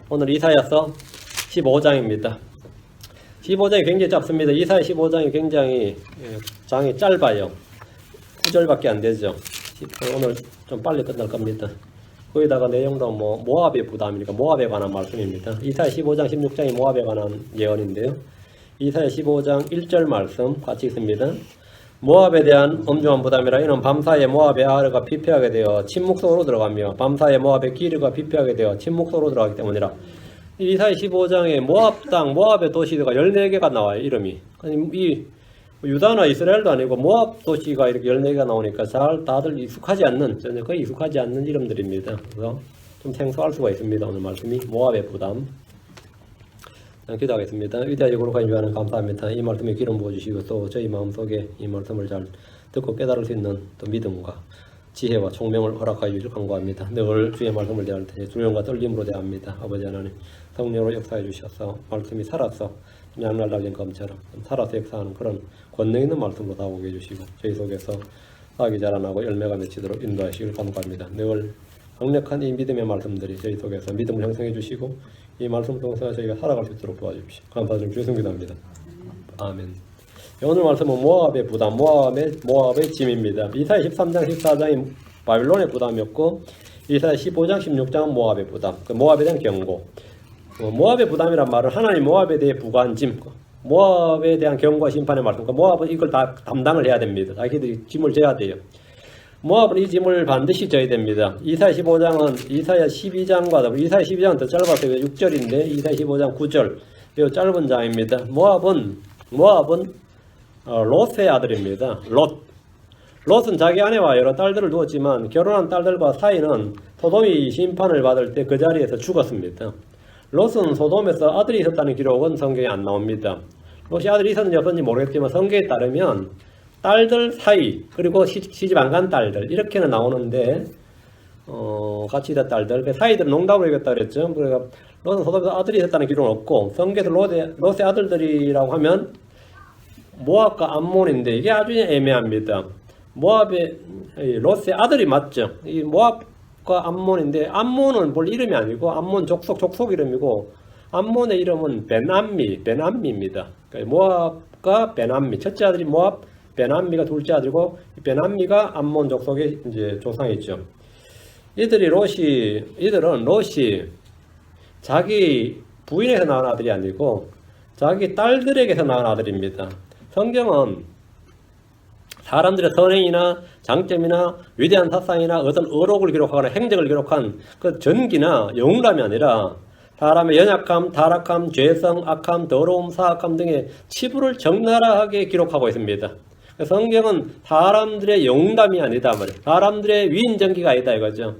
오늘 이사야서 15장입니다. 15장이 굉장히 짧습니다. 이사야 15장이 굉장히 장이 짧아요. 9절밖에 안 되죠. 오늘 좀 빨리 끝날 겁니다. 거기다가 내용도 모압의 부담이니까 모압에 관한 말씀입니다. 이사야 15장 16장이 모압에 관한 예언인데요. 이사야 15장 1절 말씀 같이 읽습니다. 모압에 대한 엄중한 부담이라 이는 밤사이에 모압의 아르가 피폐하게 되어 침묵 속으로 들어가며 밤사이에 모압의 기르가 피폐하게 되어 침묵 속으로 들어가기 때문이라. 이사야 15장에 모압 땅, 모압의 도시가 14개가 나와요. 이름이. 이 유다나 이스라엘도 아니고 모압 도시가 이렇게 14개가 나오니까 다들 익숙하지 않는, 거의 익숙하지 않는 이름들입니다. 그래서 좀 생소할 수가 있습니다. 오늘 말씀이 모압의 부담. 기도하겠습니다. 위대하게 거룩한 주하나님 감사합니다. 이 말씀에 기름 부어주시고 또 저희 마음속에 이 말씀을 잘 듣고 깨달을 수 있는 또 믿음과 지혜와 총명을 허락하여 주실 간구합니다. 늘 주의 말씀을 대할 때 두려움과 떨림으로 대합니다. 아버지 하나님 성령으로 역사해 주셔서 말씀이 살아서 양날 달린 검처럼 살아서 역사하는 그런 권능 있는 말씀으로 다가오게 해주시고 저희 속에서 싹이 자라나고 열매가 맺히도록 인도하시길 간구합니다. 늘 강력한 이 믿음의 말씀들이 저희 속에서 믿음을 형성해 주시고 이 말씀 통해서 저희가 살아갈 수 있도록 도와주십시오. 감사드리며 주의 기도합니다. 아멘. 오늘 말씀은 모압의 부담, 모압의 짐입니다. 이사야 13장, 14장이 바빌론의 부담이었고 이사야 15장, 16장은 모압의 부담, 모압에 대한 경고. 모압의 부담이란 말은 하나님 모압에 대해 부과한 짐, 모압에 대한 경고와 심판의 말씀. 모압은 이걸 다 담당을 해야 됩니다. 자기들이 짐을 져야 돼요. 모압은 이 짐을 반드시 져야 됩니다. 이사야 15장은 이사야 12장과 이사야 12장은 더 짧았어요. 6절인데 이사야 15장 9절 이 짧은 장입니다. 모압은 롯의 아들입니다. 롯은 자기 아내와 여러 딸들을 두었지만 결혼한 딸들과 사이는 소돔이 심판을 받을 때 그 자리에서 죽었습니다. 롯은 소돔에서 아들이 있었다는 기록은 성경에 안 나옵니다. 롯이 아들이 있었는지 없었는지 모르겠지만 성경에 따르면 딸들 사이 그리고 시집 안 간 딸들 이렇게는 나오는데 같이 있던 딸들 그 사이들은 농담으로 얘기했다 그랬죠. 그러니까 롯은 소돔에서 아들이 있었다는 기록은 없고 성경에서 롯의 아들들이라고 하면 모압과 암몬인데 이게 아주 애매합니다. 모압의 롯의 아들이 맞죠. 이 모압과 암몬인데 암몬은 볼 이름이 아니고 암몬 족속 이름이고 암몬의 이름은 베남미입니다. 그러니까 모압과 베남미 첫째 아들이 모압 베남미가 둘째 아들이고 베남미가 암몬 족속의 이제 조상이죠. 이들은 롯이 자기 부인에서 낳은 아들이 아니고 자기 딸들에게서 낳은 아들입니다. 성경은 사람들의 선행이나 장점이나 위대한 사상이나 어떤 어록을 기록하거나 행적을 기록한 그 전기나 영웅감이 아니라 사람의 연약함, 타락함, 죄성, 악함, 더러움, 사악함 등의 치부를 적나라하게 기록하고 있습니다. 성경은 사람들의 영웅감이 아니다 말이에요. 사람들의 위인전기가 아니다 이거죠.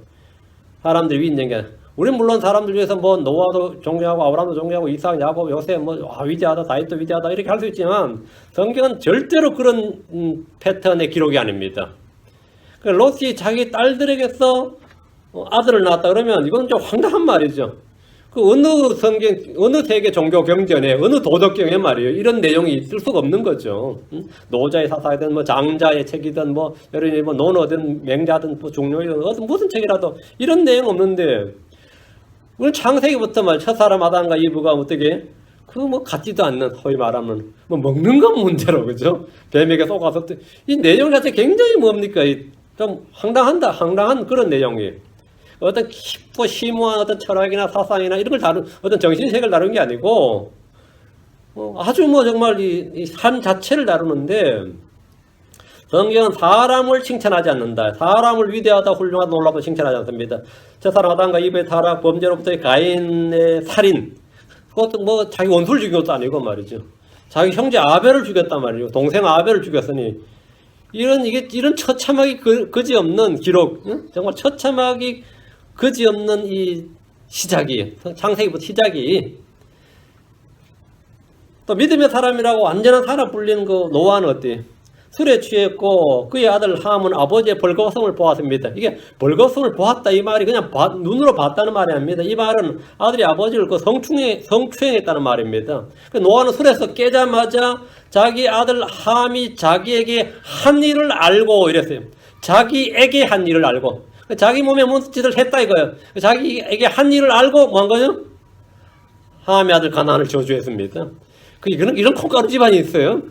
사람들의 위인전기. 우리는 물론 사람들 중에서 노아도 존경하고 아브라함도 존경하고 이삭, 야곱, 요셉 위대하다, 다윗도 위대하다 이렇게 할 수 있지만 성경은 절대로 그런 패턴의 기록이 아닙니다. 롯이 자기 딸들에게서 아들을 낳았다 그러면 이건 좀 황당한 말이죠. 어느 세계 종교 경전에, 어느 도덕경에 말이에요. 이런 내용이 있을 수가 없는 거죠. 노자의 사사이든, 장자의 책이든, 여러분이 논어든, 맹자든, 중요이든, 무슨 책이라도 이런 내용 없는데, 오늘 창세기부터 첫사람 아담과 이브가 어떻게, 같지도 않는, 소위 말하면, 먹는 건 문제로, 그죠? 뱀에게 속아서, 이 내용 자체 굉장히 뭡니까? 좀 황당한 그런 내용이에요. 어떤 깊고 심오한 어떤 철학이나 사상이나 이런 걸 어떤 정신세계를 다루는 게 아니고, 아주 정말 이 삶 자체를 다루는데, 성경은 사람을 칭찬하지 않는다. 사람을 위대하다, 훌륭하다, 놀랍다 칭찬하지 않습니다. 첫사람 아담과 이브의 타락, 범죄로부터의 가인의 살인, 그것도 자기 원수를 죽인 것도 아니고 말이죠. 자기 형제 아벨을 죽였단 말이죠. 동생 아벨을 죽였으니, 이런 처참하기 그지없는 기록, 정말 처참하기 그지없는 이 시작이, 창세기부터 시작이, 또 믿음의 사람이라고 완전한 사람 불리는 노아는 어때? 술에 취했고 그의 아들 함은 아버지의 벌거벗음을 보았습니다. 이게 벌거벗음을 보았다 이 말이 그냥 눈으로 봤다는 말이 아닙니다. 이 말은 아들이 아버지를 성추행했다는 말입니다. 노아는 술에서 깨자마자 자기 아들 함이 자기에게 한 일을 알고 이랬어요. 자기에게 한 일을 알고. 자기 몸에 문짓을 했다 이거예요. 자기에게 한 일을 알고 뭐 한 거죠? 함의 아들 가나안을 저주했습니다. 이런 콩가루 집안이 있어요?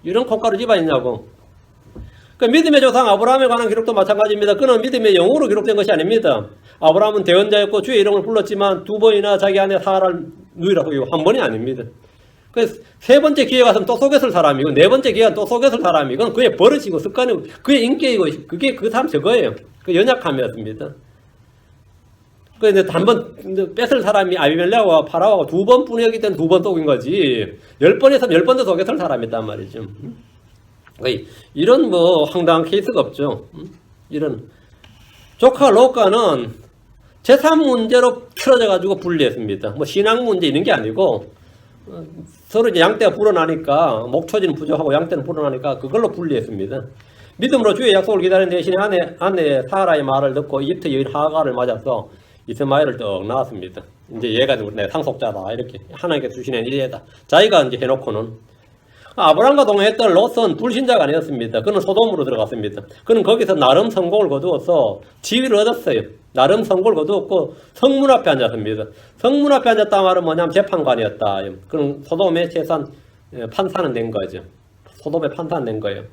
이런 콩가루 집안이 있냐고. 믿음의 조상 아브라함에 관한 기록도 마찬가지입니다. 그는 믿음의 영으로 기록된 것이 아닙니다. 아브라함은 대언자였고 주의 이름을 불렀지만 2번이나 자기 아내 사라를 누이라고 이거 한 번이 아닙니다. 세 번째 기회 갔으면 또 속였을 사람이고, 네 번째 기회는 또 속였을 사람이고, 그건 그의 버릇이고 습관이고 그의 인격이고 그게 그 사람 저거예요. 그 연약함이었습니다. 그런데 한번 뺏을 사람이 아비멜렉과 파라오가 2번 뿐이었기 때문에 2번 속인 거지. 10번에서 10번도 속였을 사람이었단 말이죠. 이런 황당한 케이스가 없죠. 이런 조카 롯가는 재산 문제로 틀어져 가지고 분리했습니다. 신앙 문제 있는 게 아니고 서로 이제 양떼가 불어나니까 목초지는 부족하고 양떼는 불어나니까 그걸로 분리했습니다. 믿음으로 주의 약속을 기다리는 대신에 아내 사라의 말을 듣고 이집트 여인 하가를 맞아서 이스마엘을 떡 낳았습니다. 이제 얘가 내 상속자다 이렇게 하나님께 주시는 일이다. 자기가 이제 해놓고는 아브라함과 동행했던 롯은 불신자가 아니었습니다. 그는 소돔으로 들어갔습니다. 그는 거기서 나름 성공을 거두어서 지위를 얻었어요. 나름 성공을 거두었고 성문 앞에 앉았습니다. 성문 앞에 앉았다 말은 뭐냐면 재판관이었다. 그는 소돔의 재산 판사는 된 거죠. 소돔의 판사는 된 거예요.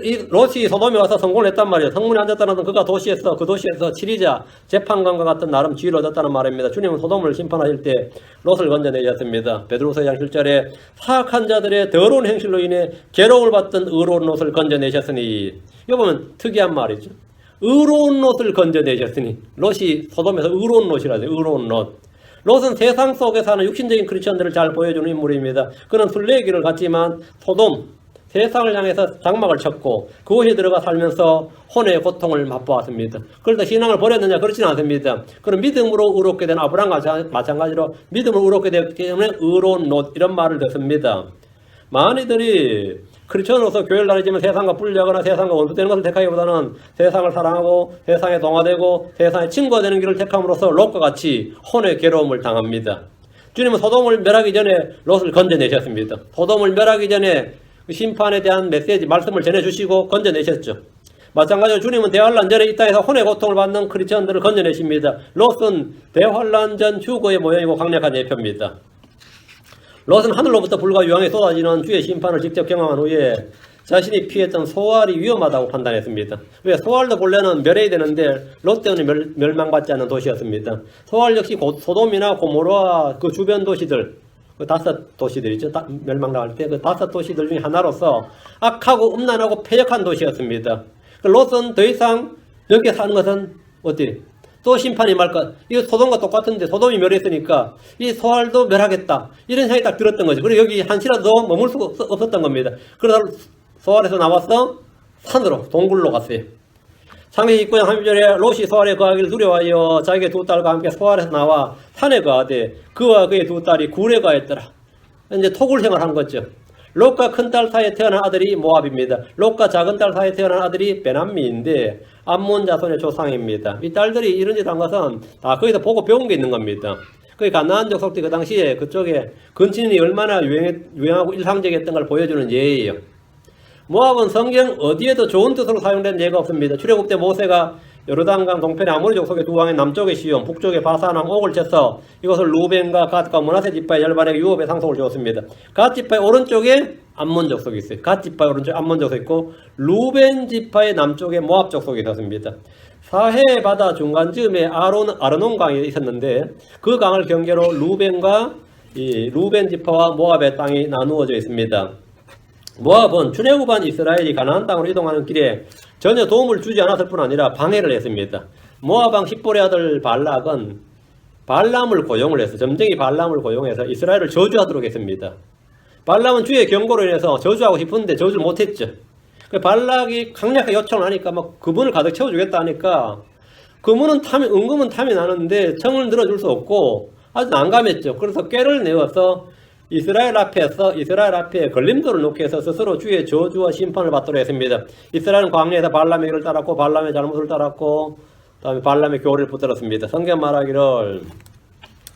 이 롯이 소돔에 와서 성공을 했단 말이에요. 성문에 앉았다는 것은 그가 그 도시에서 치리자 재판관과 같은 나름 지위를 얻었다는 말입니다. 주님은 소돔을 심판하실 때 롯을 건져내셨습니다. 베드로서 2장 7절에 사악한 자들의 더러운 행실로 인해 괴로움을 받던 의로운 롯을 건져내셨으니, 이거 보면 특이한 말이죠. 의로운 롯을 건져내셨으니, 롯이 소돔에서 의로운 롯이라죠. 의로운 롯. 롯은 세상 속에 사는 육신적인 크리스천들을 잘 보여주는 인물입니다. 그는 순례길을 갔지만 소돔 세상을 향해서 장막을 쳤고 그곳에 들어가 살면서 혼의 고통을 맛보았습니다. 그래서 신앙을 버렸느냐? 그렇지는 않습니다. 그는 믿음으로 의롭게 된 아브라함과 마찬가지로 믿음으로 의롭게 되었기 때문에 의로운 롯 이런 말을 듣습니다. 많이들이 크리스천으로서 교회를 다니지만 세상과 분리하거나 세상과 원수되는 것을 택하기보다는 세상을 사랑하고 세상에 동화되고 세상의 친구가 되는 길을 택함으로써 롯과 같이 혼의 괴로움을 당합니다. 주님은 소돔을 멸하기 전에 롯을 건져내셨습니다. 소돔을 멸하기 전에 심판에 대한 메시지, 말씀을 전해주시고 건져내셨죠. 마찬가지로 주님은 대환란 전에 이 땅에서 혼의 고통을 받는 크리스천들을 건져내십니다. 롯은 대환란 전 휴거의 모형이고 강력한 예표입니다. 롯은 하늘로부터 불과 유황이 쏟아지는 주의 심판을 직접 경험한 후에 자신이 피했던 소알이 위험하다고 판단했습니다. 왜? 소알도 본래는 멸해야 되는데 롯 때문에 멸망받지 않는 도시였습니다. 소알 역시 소돔이나 고모로와 그 주변 도시들, 그 5도시들이죠. 멸망당할 때 그 5도시들 중에 하나로서 악하고 음란하고 패역한 도시였습니다. 롯은 더 이상 여기에 사는 것은 어때? 또 심판이 말 것. 이거 소돔과 똑같은데 소돔이 멸했으니까 이 소알도 멸하겠다. 이런 생각이 딱 들었던 거죠. 그리고 여기 한시라도 머물 수가 없었던 겁니다. 그러다 소알에서 나와서 산으로 동굴로 갔어요. 창세기 19장 3절에 롯이 소알에 거하기를 두려워하여 자기의 2딸과 함께 소알에서 나와 산에 거하되 그와 그의 2딸이 굴에 거했더라. 이제 토굴 생활한 거죠. 롯과 큰딸 사이에 태어난 아들이 모압입니다. 롯과 작은딸 사이에 태어난 아들이 베남미인데 암몬 자손의 조상입니다. 이 딸들이 이런 짓을 한 것은 다 거기서 보고 배운 게 있는 겁니다. 그 가나안 족속들이 그 당시에 그쪽에 근친이 얼마나 유행하고 일상적이었던 걸 보여주는 예예요. 모압은 성경 어디에도 좋은 뜻으로 사용된 예가 없습니다. 출애굽 때 모세가 요르단강 동편의 아모리 족속의 2왕의 남쪽의 시온, 북쪽의 바산왕 옥을 쳐서 이것을 루벤과 갓과 므낫세 지파의 열반에게 유업의 상속을 주었습니다. 갓 지파의 오른쪽에 암몬 족속이 있어요. 갓 지파의 오른쪽에 암몬 족속이 있고 루벤 지파의 남쪽에 모압 족속이 있었습니다. 사해 바다 중간쯤에 아르논 강이 있었는데 그 강을 경계로 루벤 지파와 모압의 땅이 나누어져 있습니다. 모압은 출애굽한 이스라엘이 가나안 땅으로 이동하는 길에 전혀 도움을 주지 않았을 뿐 아니라 방해를 했습니다. 모압 왕 십볼의 아들 발락은 발람을 고용을 해서 점쟁이 발람을 고용해서 이스라엘을 저주하도록 했습니다. 발람은 주의 경고로 인해서 저주하고 싶은데 저주를 못했죠. 발락이 강력하게 요청을 하니까 막 그분을 가득 채워주겠다 하니까 그분은 은금은 탐이 나는데 청을 들어줄 수 없고 아주 난감했죠. 그래서 꾀를 내어서 이스라엘 앞에 걸림돌을 놓게 해서 스스로 주의 저주와 심판을 받도록 했습니다. 이스라엘은 광야에서 발람의 길을 따랐고 발람의 잘못을 따랐고 다음에 발람의 교리를 붙들었습니다. 성경 말하기를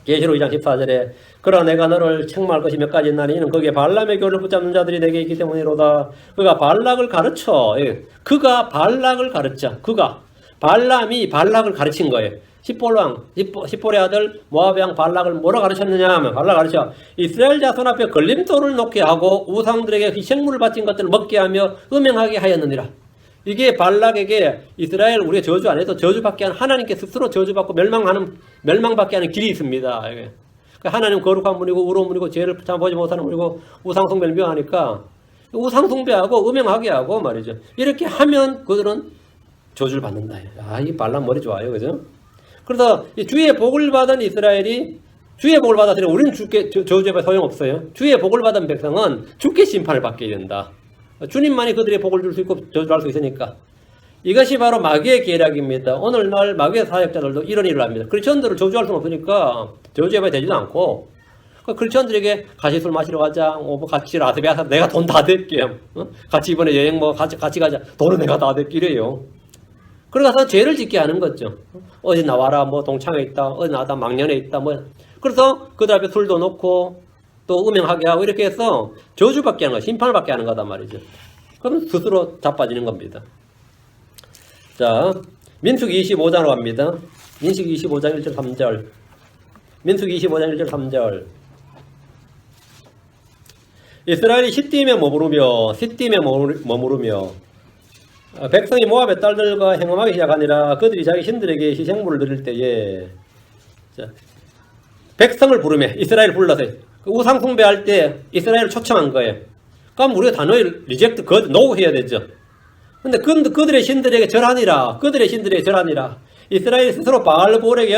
계시록 2장 14절에 그러나 내가 너를 책망할 것이 몇 가지 있나니 이는 거기에 발람의 교리를 붙잡는 자들이 내게 있기 때문이로다. 그가 발락을 가르쳐. 그가 발락을 가르쳐. 그가 발람이 발락을 가르친 거예요. 십볼의 아들 모압의 왕 발락을 뭐라 가르쳤느냐 하면 발락 가르쳐 이스라엘 자손 앞에 걸림돌을 놓게 하고 우상들에게 희생물을 바친 것들을 먹게 하며 음행하게 하였느니라. 이게 발락에게 이스라엘 우리가 저주 안 해도 저주받게 하는 하나님께 스스로 저주받고 멸망받게 하는 길이 있습니다. 하나님 거룩한 분이고 의로운 분이고 죄를 참 보지 못하는 분이고 우상숭배를 묘하니까 우상숭배하고 음행하게 하고 말이죠. 이렇게 하면 그들은 저주를 받는다. 이 발람 머리 좋아요, 그죠? 그래서 이 주의 복을 받은 이스라엘이 주의 복을 받았으니 우리는 주께 저주에 소용없어요. 주의 복을 받은 백성은 주께 심판을 받게 된다. 주님만이 그들의 복을 줄 수 있고 저주할 수 있으니까. 이것이 바로 마귀의 계략입니다. 오늘날 마귀의 사역자들도 이런 일을 합니다. 크리스천들을 저주할 수는 없으니까 저주해봐야 되지도 않고 크리스천들에게 같이 술 마시러 가자, 같이 라스베가스 내가 돈 다 댈게, 같이 이번에 여행 같이 가자, 돈은 내가 다 댈게 이래요. 그러고서 죄를 짓게 하는 거죠. 어디 나와라, 동창회 있다, 어디 나와라, 망년에 있다, 그래서 그들 앞에 술도 놓고 또 음행하게 하고 이렇게 해서 저주받게 하는 거, 심판을 받게 하는 거단 말이죠. 그럼 스스로 자빠지는 겁니다. 자, 민수기 25장으로 갑니다. 민수기 25장 1절 3절. 민수기 25장 1절 3절. 이스라엘이 시딤에 머무르며 백성이 모압의 딸들과 행음하기 시작하니라. 그들이 자기 신들에게 희생물을 드릴 때에 백성을 부르며 이스라엘을 불러서 우상 숭배할 때 이스라엘을 초청한 거예요. 그럼 우리가 단호히 리젝트, 노 해야 되죠. 근데 그들의 신들에게 절하니라. 그들의 신들에게 절하니라. 이스라엘이 스스로 바알볼에게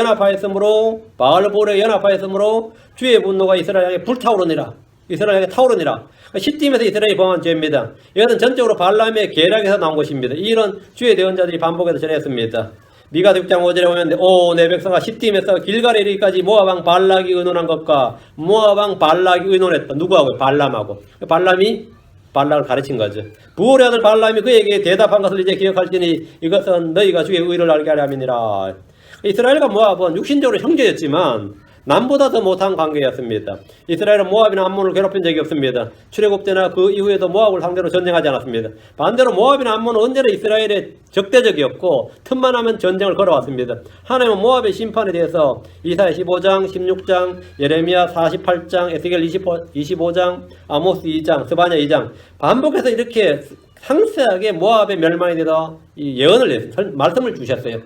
연합하였으므로 주의 분노가 이스라엘에게 불타오르니라. 이스라엘에게 타오르니라. 시딤에서 이스라엘이 범한 죄입니다. 이것은 전적으로 발람의 계략에서 나온 것입니다. 이런 주의 대언자들이 반복해서 전했습니다. 미가 6장 5절에 보면 내 백성아 시딤에서 길갈에 이르기까지 모압왕 발락이 의논한 것과 모압왕 발락이 의논했다. 누구하고? 발람하고. 발람이 발락을 가르친 거죠. 부올의 아들 발람이 그에게 대답한 것을 이제 기억할지니 이것은 너희가 주의 의를 알게 하려 함이니라. 이스라엘과 모압은 육신적으로 형제였지만 남보다 더 못한 관계였습니다. 이스라엘은 모압이나 암몬을 괴롭힌 적이 없습니다. 출애굽 때나 그 이후에도 모압을 상대로 전쟁하지 않았습니다. 반대로 모압이나 암몬은 언제나 이스라엘의 적대적이었고 틈만 하면 전쟁을 걸어왔습니다. 하나님은 모압의 심판에 대해서 이사야 15장, 16장, 예레미야 48장, 에스겔 25장, 아모스 2장, 스바냐 2장 반복해서 이렇게 상세하게 모압의 멸망에 대해서 예언을 말씀을 주셨어요.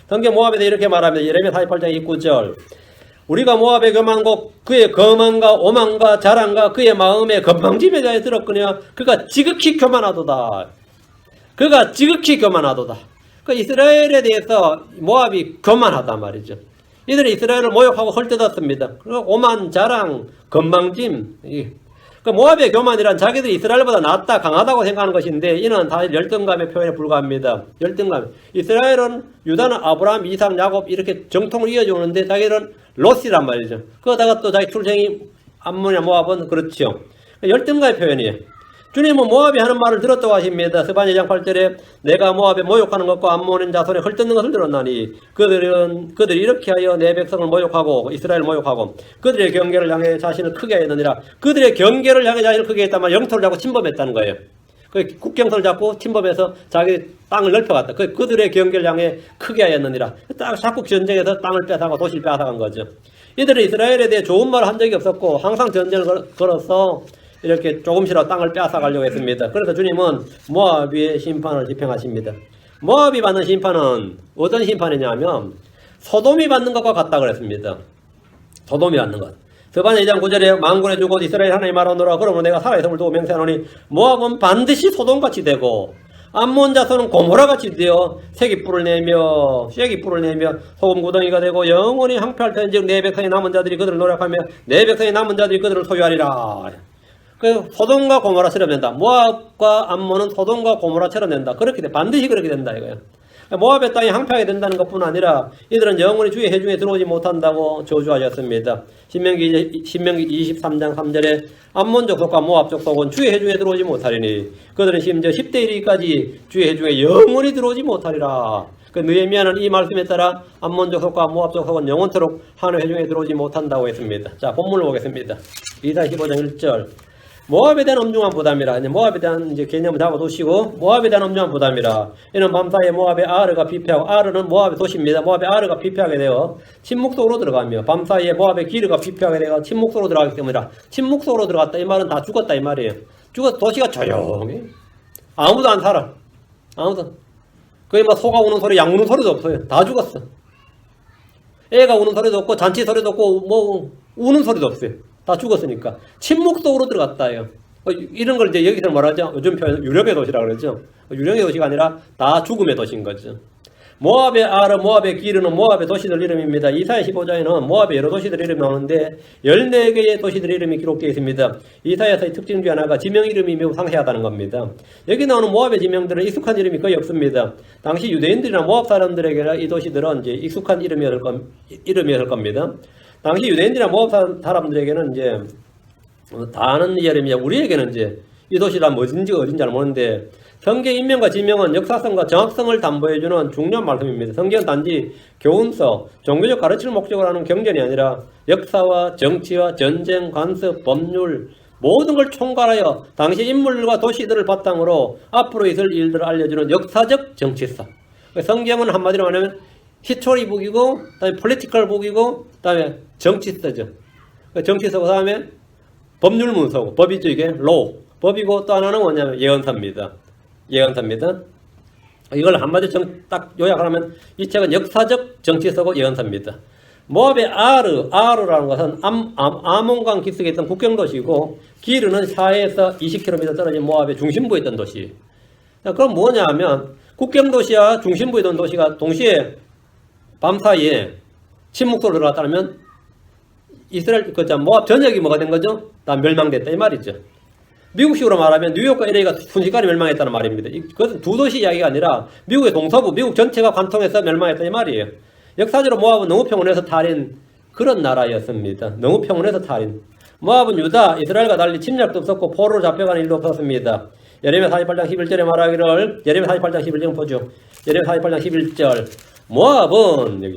성경 모압에 대해 이렇게 말합니다. 예레미야 48장 29절 우리가 모압의 교만고 그의 거만과 오만과 자랑과 그의 마음의 건방짐에 대하여 들었거니와 그가 지극히 교만하도다. 그 이스라엘에 대해서 모압이 교만하단 말이죠. 이들이 이스라엘을 모욕하고 헐뜯었습니다. 그리고 오만, 자랑, 건방짐. 그 모압의 교만이란 자기들이 이스라엘보다 낫다, 강하다고 생각하는 것인데 이는 다 열등감의 표현에 불과합니다. 열등감. 이스라엘은 유다는 아브라함, 이삭, 야곱 이렇게 정통을 이어주는데 자기들은 롯이란 말이죠. 그러다가 또 자기 출생이 암몬이나 모압은 그렇죠. 열등감의 표현이에요. 주님은 모압이 하는 말을 들었다고 하십니다. 스바냐 2장 8절에 내가 모압에 모욕하는 것과 암몬인 자손에 헐뜯는 것을 들었나니 그들이 이렇게 하여 내 백성을 모욕하고 이스라엘을 모욕하고 그들의 경계를 향해 자신을 크게 하였느니라. 그들의 경계를 향해 자신을 크게 했다만 영토를 잡고 침범했다는 거예요. 그 국경선을 잡고 침범해서 자기 땅을 넓혀갔다. 그들의 경계를 향해 크게 하였느니라. 자꾸 전쟁에서 땅을 뺏어가고 도시를 뺏어간 거죠. 이들은 이스라엘에 대해 좋은 말을 한 적이 없었고 항상 전쟁을 걸어서 이렇게 조금씩이라도 땅을 뺏어가려고 했습니다. 그래서 주님은 모압의 심판을 집행하십니다. 모압이 받는 심판은 어떤 심판이냐면 소돔이 받는 것과 같다 그랬습니다. 소돔이 받는 것. 스바냐 2장 9절에 만군의 주 곧 이스라엘 하나님 말하노라. 그러므로 내가 살아있음을 두고 맹세하노니 모압은 반드시 소돔같이 되고 암몬 자손은 고모라같이 되어 쇠기뿔을 내며 소금구덩이가 되고 영원히 항폐할 터인즉 내 백성의 남은 자들이 그들을 노력하며 내 백성의 남은 자들이 그들을 소유하리라. 그 소돔과 고모라처럼 된다. 모압과 암몬은 소돔과 고모라처럼 된다. 반드시 그렇게 된다 이거예요. 모압의 땅이 항폐하게 된다는 것뿐 아니라 이들은 영원히 주의 회중에 들어오지 못한다고 저주하셨습니다. 신명기 23장 3절에 암몬 족속과 모압 족속은 주의 회중에 들어오지 못하리니 그들은 심지어 10대 1위까지 주의 회중에 영원히 들어오지 못하리라. 느헤미야는 이 말씀에 따라 암몬 족속과 모압 족속은 영원토록 하나님의 회중에 들어오지 못한다고 했습니다. 자, 본문을 보겠습니다. 이사야 15장 1절 모압에 대한 엄중한 부담이라. 이제 모압에 대한 이제 개념을 잡아 두시고, 모압에 대한 엄중한 부담이라. 이는 밤사이에 모압의 아르가 피폐하고, 아르는 모압의 도시입니다. 모압의 아르가 피폐하게 되어 침묵 속으로 들어가며, 밤사이에 모압의 기르가 피폐하게 되어 침묵 속으로 들어가기 때문이라. 침묵 속으로 들어갔다 이 말은 다 죽었다 이 말이에요. 죽어서 도시가 조용히 아무도 안 살아. 아무도. 거의 뭐 소가 우는 소리, 양 우는 소리도 없어요. 다 죽었어. 애가 우는 소리도 없고 잔치 소리도 없고 뭐 우는 소리도 없어요. 다 죽었으니까 침묵 속으로 들어갔다요. 이런 걸 이제 여기서 뭐라죠? 요즘 표현 유령의 도시라 그러죠. 유령의 도시가 아니라 다 죽음의 도시인 거죠. 모압의 아르, 모압의 기르는 모압의 도시들 이름입니다. 이사야 15장에는 모압의 여러 도시들 이름이 나오는데 14개의 도시들 이름이 기록되어 있습니다. 이사야서의 특징 중 하나가 지명 이름이 매우 상세하다는 겁니다. 여기 나오는 모압의 지명들은 익숙한 이름이 거의 없습니다. 당시 유대인들이나 모압 사람들에게는 이 도시들은 이제 익숙한 이름이었을 겁니다. 당시 유대인들이나 모압 사람들에게는 이제 다 아는 이름이야. 우리에게는 이제 이 도시가 뭐든지 어딘지 잘 모르는데 성경 인명과 지명은 역사성과 정확성을 담보해주는 중요한 말씀입니다. 성경은 단지 교훈서, 종교적 가르침을 목적으로 하는 경전이 아니라 역사와 정치와 전쟁, 관습, 법률 모든 걸 총괄하여 당시 인물과 도시들을 바탕으로 앞으로 있을 일들을 알려주는 역사적 정치서. 성경은 한마디로 말하면 히스토리 북이고, 그다음에 폴리티컬 북이고, 그다음에 정치서죠. 정치서 그다음에 법률 문서고, 법이죠 이게 로. 법이고 또 하나는 뭐냐면 예언서입니다. 예언서입니다. 이걸 한마디로 딱 요약하면 이 책은 역사적 정치서고 예언서입니다. 모압의 아르라는 것은 아몬강 기슭에 있던 국경도시고 기르는 4에서 20km 떨어진 모압의 중심부에 있던 도시. 그럼 뭐냐 하면 국경도시와 중심부에 있던 도시가 동시에 밤사이에 침묵으로 들어갔다면 이스라엘 모압 전역이 뭐가 된 거죠? 다 멸망됐다 이 말이죠. 미국식으로 말하면 뉴욕과 LA가 순식간에 멸망했다는 말입니다. 그것은 두 도시 이야기가 아니라 미국의 동서부, 미국 전체가 관통해서 멸망했다 이 말이에요. 역사적으로 모압은 너무 평온해서 탈인 그런 나라였습니다. 너무 평온해서 탈인. 모압은 유다, 이스라엘과 달리 침략도 없었고 포로로 잡혀가는 일도 없었습니다. 예레미야 48장 11절에 말하기를 예레미야 48장 11절 보죠. 예레미야 48장 11절 모압은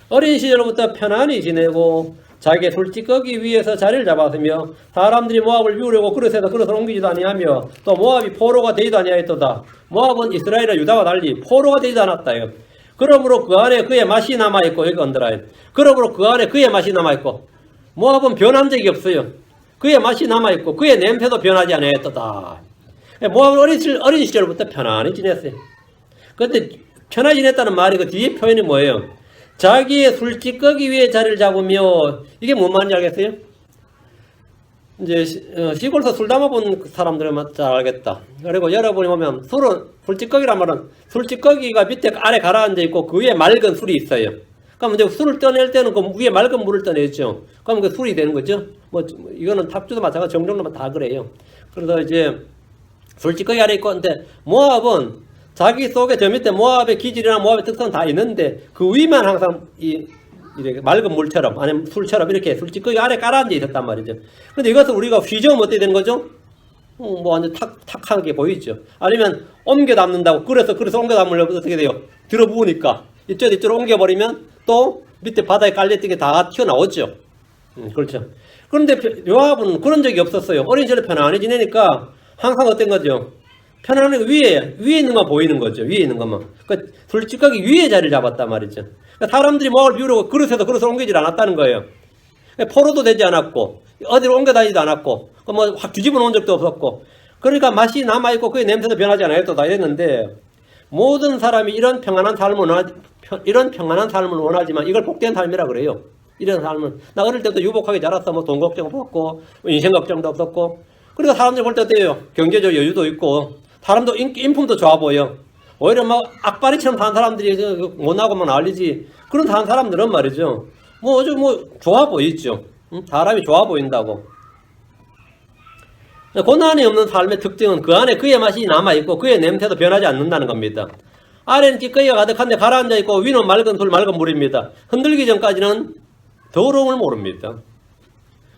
어린 시절부터 편안히 지내고 자기의 술찌꺼기 위에서 자리를 잡았으며 사람들이 모압을 비우려고 그릇에서 그릇을 옮기지도 아니하며 또 모압이 포로가 되지도 아니하였도다. 모압은 이스라엘과 유다와 달리 포로가 되지도 않았다요. 그러므로 그 안에 그의 맛이 남아있고 여기 언더라인. 그러므로 그 안에 그의 맛이 남아있고 모압은 변한 적이 없어요. 그의 맛이 남아있고 그의 냄새도 변하지 아니하였도다. 모압은 어린 시절부터 편안히 지냈어요. 그런데 편안히 지냈다는 말이 그 뒤에 표현이 뭐예요? 자기의 술찌꺼기 위에 자리를 잡으며 이게 뭔 말인지 알겠어요? 이제 시골에서 술 담아본 사람들은 잘 알겠다. 그리고 여러분이 보면 술은 술찌꺼기란 말은 술찌꺼기가 밑에 아래 가라앉아 있고 그 위에 맑은 술이 있어요. 그럼 이제 술을 떠낼 때는 그 위에 맑은 물을 떠내죠. 그럼 그 술이 되는 거죠. 뭐 이거는 탑주도 마찬가지 정정로만 다 그래요. 그래서 이제 술찌꺼기 아래 있고 근데 모압은 자기 속에 저 밑에 모압의 기질이나 모압의 특성은 다 있는데 그 위만 항상 이렇게 맑은 물처럼 아니면 술처럼 이렇게 술찌꺼기 아래 깔아앉아 있었단 말이죠. 근데 이것을 우리가 휘저으면 어떻게 되는 거죠? 뭐 완전 탁하게 보이죠. 아니면 옮겨 담는다고 그래서 옮겨 담으려면 어떻게 돼요? 들어부으니까 이쪽으로 옮겨버리면 또 밑에 바닥에 깔렸던 게 다 튀어나오죠. 그렇죠. 그런데 요압은 그런 적이 없었어요. 어린 시절에 편안히 지내니까 항상 어떤 거죠? 편안하게 위에 있는 것만 보이는 거죠. 위에 있는 것만. 그러니까 솔직하게 위에 자리를 잡았단 말이죠. 그러니까 사람들이 모압을 비우려고 그릇에서 그릇을 옮기질 않았다는 거예요. 그러니까 포로도 되지 않았고 어디로 옮겨 다니지도 않았고 뭐 확 뒤집어 놓은 적도 없었고 그러니까 맛이 남아있고 그의 냄새도 변하지 않아요. 다 이랬는데 모든 사람이 이런 평안한 삶을 원하지만 이걸 복된 삶이라 그래요. 이런 삶은 나 어릴 때부터 유복하게 자랐어. 뭐 돈 걱정 없었고 인생 걱정도 없었고 그러니까 사람들이 볼 때 어때요? 경제적 여유도 있고 사람도 인품도 좋아 보여. 오히려 막 악바리처럼 사는 사람들이 못나고만 난리지. 그런 사는 사람들은 말이죠. 뭐 아주 좋아 보이죠. 사람이 좋아 보인다고. 고난이 없는 삶의 특징은 그 안에 그의 맛이 남아있고 그의 냄새도 변하지 않는다는 겁니다. 아래는 찌꺼기가 가득한데 가라앉아있고 위는 맑은 물입니다. 흔들기 전까지는 더러움을 모릅니다.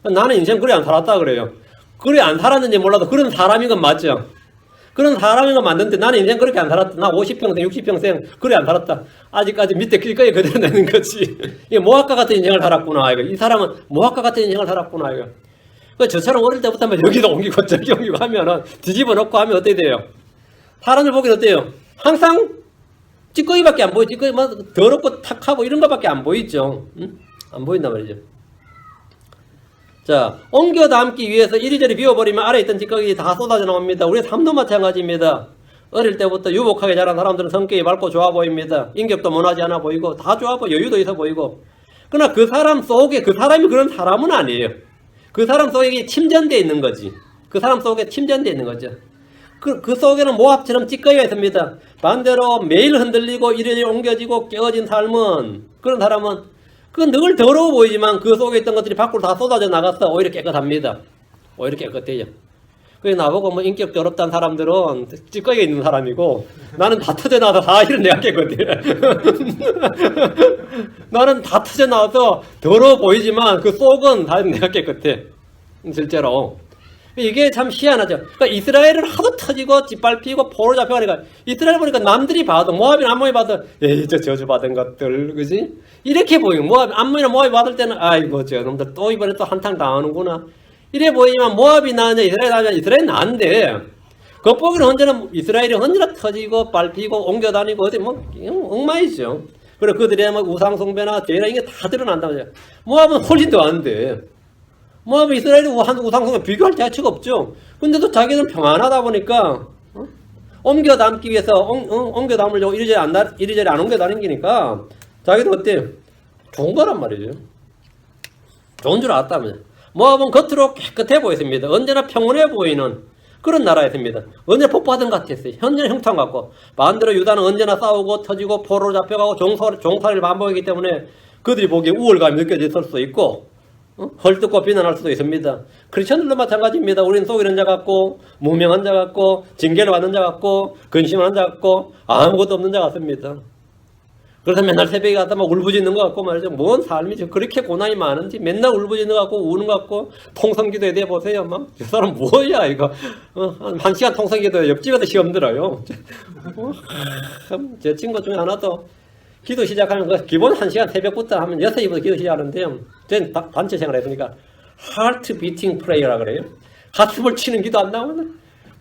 나는 인생 그래 안 살았다 그래요. 그래 안 살았는지 몰라도 그런 사람인 건 맞죠. 그런 사람인 건 맞는데 나는 인생 그렇게 안 살았다. 나 50평생 60평생 그래 안 살았다. 아직까지 밑에 길거리 그대로 내는 거지. 이게 모학과 같은 인생을 살았구나. 이거. 이 사람은 모학과 같은 인생을 살았구나. 이거. 저처럼 어릴 때부터 하면 여기도 옮기고 저기 옮기고 하면은 뒤집어 놓고 하면 어떻게 돼요? 사람들 보기엔 어때요? 항상 찌꺼기밖에 안 보이죠. 찌꺼기 막 더럽고 탁하고 이런 것밖에 안 보이죠. 응? 안 보인단 말이죠. 자, 옮겨 담기 위해서 이리저리 비워버리면 아래에 있던 찌꺼기 다 쏟아져 나옵니다. 우리 삶도 마찬가지입니다. 어릴 때부터 유복하게 자란 사람들은 성격이 맑고 좋아 보입니다. 인격도 모나지 않아 보이고 다 좋아 보이고 여유도 있어 보이고. 그러나 그 사람 속에 그 사람이 그런 사람은 아니에요. 그 사람 속에 침전되어 있는 거지. 그 사람 속에 침전되어 있는 거죠. 그 속에는 모압처럼 찌꺼기가 있습니다. 반대로 매일 흔들리고 이리저리 옮겨지고 깨어진 삶은 그런 사람은 그 늘 더러워 보이지만 그 속에 있던 것들이 밖으로 다 쏟아져 나가서 오히려 깨끗합니다. 오히려 깨끗해요. 그래서 나보고 뭐 인격 더럽다는 사람들은 찌꺼기가 있는 사람이고 나는 다 터져 나와서 사실은 내가 깨끗해. 나는 다 터져 나와서 더러워 보이지만 그 속은 다 내가 깨끗해. 실제로. 이게 참 희한하죠. 그러니까 이스라엘은 하도 터지고 짓밟히고 포로 잡혀가니까 이스라엘 보니까 남들이 봐도 모압이나 암몬이 봐도 에이 저 저주받은 것들 그지? 이렇게 보이고 모압 암몬이나 모압이 받을 때는 아이고 저놈들 또 이번에 또 한탕 당하는구나 이래 보이지만 모압이 나냐 이스라엘 나냐 이스라엘 나은데 겉보기는 언제나 이스라엘이 언제나 터지고 밟히고 옮겨다니고 어디 뭐 엉망이죠. 그리고 그들의 뭐 우상숭배나 죄나 이게 다 드러난다고 해요. 모압은 훨씬 더 안 돼. 모압은 이스라엘이 우상숭배 비교할 자체가 없죠. 근데도 자기는 평안하다 보니까 옮겨 담기 위해서 옮겨 담으려고 이리저리 안 옮겨 다니니까 자기도 어때? 좋은 거란 말이죠. 좋은 줄 알았다면. 모압은 겉으로 깨끗해 보였습니다. 언제나 평온해 보이는 그런 나라였습니다. 언제나 복받은 것 같았어요. 현재는 형통 같고 반대로 유다는 언제나 싸우고 터지고 포로로 잡혀가고 종살이를 반복했기 때문에 그들이 보기에 우월감이 느껴졌을 수도 있고 헐뜯고 비난할 수도 있습니다. 크리스천들도 마찬가지입니다. 우리는 속이는 자 같고 무명한 자 같고 징계를 받는 자 같고 근심하는 자 같고 아무것도 없는 자 같습니다. 그래서 맨날 새벽에 가다 막 울부짖는 것 같고 말이죠. 뭔 삶이 그렇게 고난이 많은지 맨날 울부짖는 것 같고 우는 것 같고 통성기도에 대해 보세요. 막 이 사람 뭐야 이거 한 시간 통성기도 옆집에도 시험 들어요. 제 친구 중에 하나도 기도 시작하는 거 기본 1시간 새벽부터 하면 6시부터 기도 시작하는데요. 저는 단체 생활을 했으니까 하트 비팅 프레이어라 그래요. 가슴을 치는 기도 안 나오나?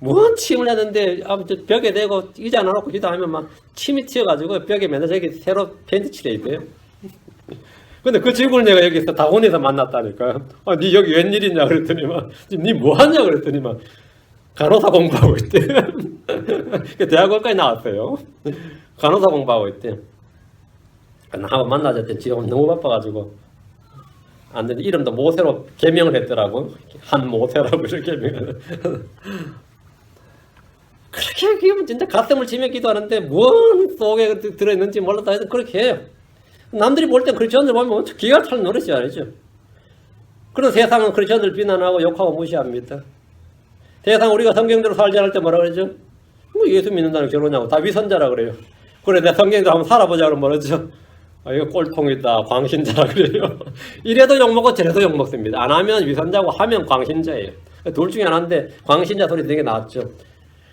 뭔 침을 했는데 벽에 대고 의자 놔놓고 기도하면 막 침이 튀어가지고 벽에 맨날 저기 새로 펜트 칠해 있대요. 근데 그 친구를 내가 여기서 다원에서 만났다니까. 니 여기 웬일이냐 그랬더니만 니 뭐하냐 그랬더니만 간호사 공부하고 있대. 대학원까지 나왔어요. 간호사 공부하고 있대. 나하고 만나졌대. 지금 너무 바빠가지고 안 되는데 이름도 모세로 개명을 했더라고. 한모세라고 이렇게 개명을. 그렇게 기면 진짜 가슴을 치며 기도하는데 뭔 속에 들어있는지 몰라도 해도 그렇게 해요. 남들이 볼 땐 크리스천들 보면 기가 찰 노릇이 아니죠. 그래서 세상은 크리스천들 비난하고 욕하고 무시합니다. 세상 우리가 성경대로 살지 않을 때 뭐라 그러죠? 뭐 예수 믿는다는 결혼하고 다 위선자라 그래요. 그래 내 성경대로 한번 살아보자 그러면 뭐라죠? 이거 꼴통이다 광신자라 그래요. 이래도 욕먹고 저래도 욕먹습니다. 안 하면 위선자고 하면 광신자예요. 둘 중에 하나인데 광신자 소리 되게 나왔죠.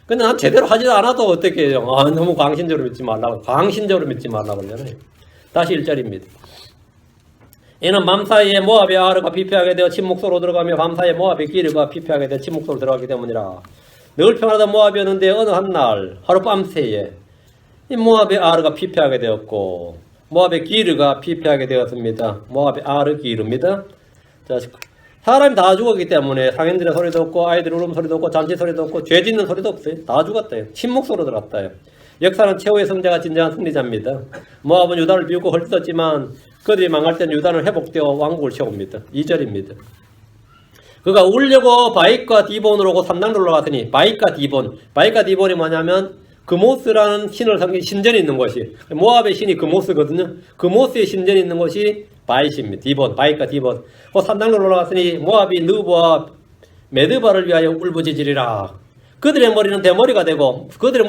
근데 난 제대로 하지도 않아도 어떻게 해요? 너무 광신적으로 믿지 말라고. 광신적으로 믿지 말라고 그러잖아요. 다시 1절입니다. 이는 밤사이에 모압의 아르가 피폐하게 되어 침묵소로 들어가며 밤사이에 모압의 기르가 피폐하게 되어 침묵소로 들어가기 때문이라. 늘 평안하던 모압이었는데 어느 한날 하룻밤새에 이 모압의 아르가 피폐하게 되었고 모압의 기르가 피폐하게 되었습니다. 모압의 아르 기르입니다. 자, 사람이 다 죽었기 때문에 상인들의 소리도 없고 아이들 울음소리도 없고 잔치 소리도 없고 죄 짓는 소리도 없어요. 다 죽었대요. 침묵소로 들어갔다요. 역사는 최후의 승자가 진정한 승리자입니다. 모압은 유다를 비웃고 헐뜯었지만 그들이 망할 때는 유다는 회복되어 왕국을 세웁니다. 2절입니다. 그가 울려고 바익과 디본으로 오고 삼당로 올라갔더니 바익과 디본이 뭐냐면 그모스라는 신을 섬긴 신전이 있는 곳이 모압의 신이 그모스거든요. 그모스의 신전이 있는 곳이 바이십니다. 바익과 디본. 그 산당로 올라갔으니 모압이 느보와 메드바를 위하여 울부짖으리라. 그들의 머리는 대머리가 되고 그들의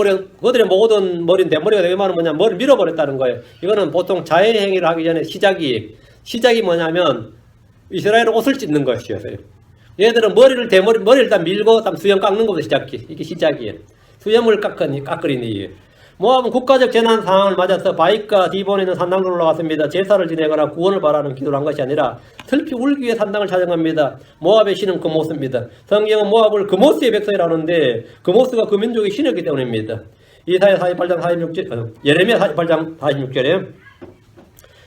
모든 머리는 대머리가 되고 말은 뭐냐 머리를 밀어버렸다는 거예요. 이거는 보통 자해 행위를 하기 전에 시작이 뭐냐면 이스라엘은 옷을 찢는 것이었어요. 얘들은 머리를 일단 밀고 수염 깎는 것부터 이게 시작이에요. 수염을 깎으니 모압은 국가적 재난 상황을 맞아서 바익과 디본에 있는 산당으로 올라갔습니다. 제사를 지내거나 구원을 바라는 기도를 한 것이 아니라 슬피 울기 위해 산당을 찾아갑니다. 모압의 신은 그모스입니다. 성경은 모압을 그모스의 백성이라고 하는데 그모스가 그 민족의 신이었기 때문입니다. 이사야 48장 46절, 예레미야 48장 46절에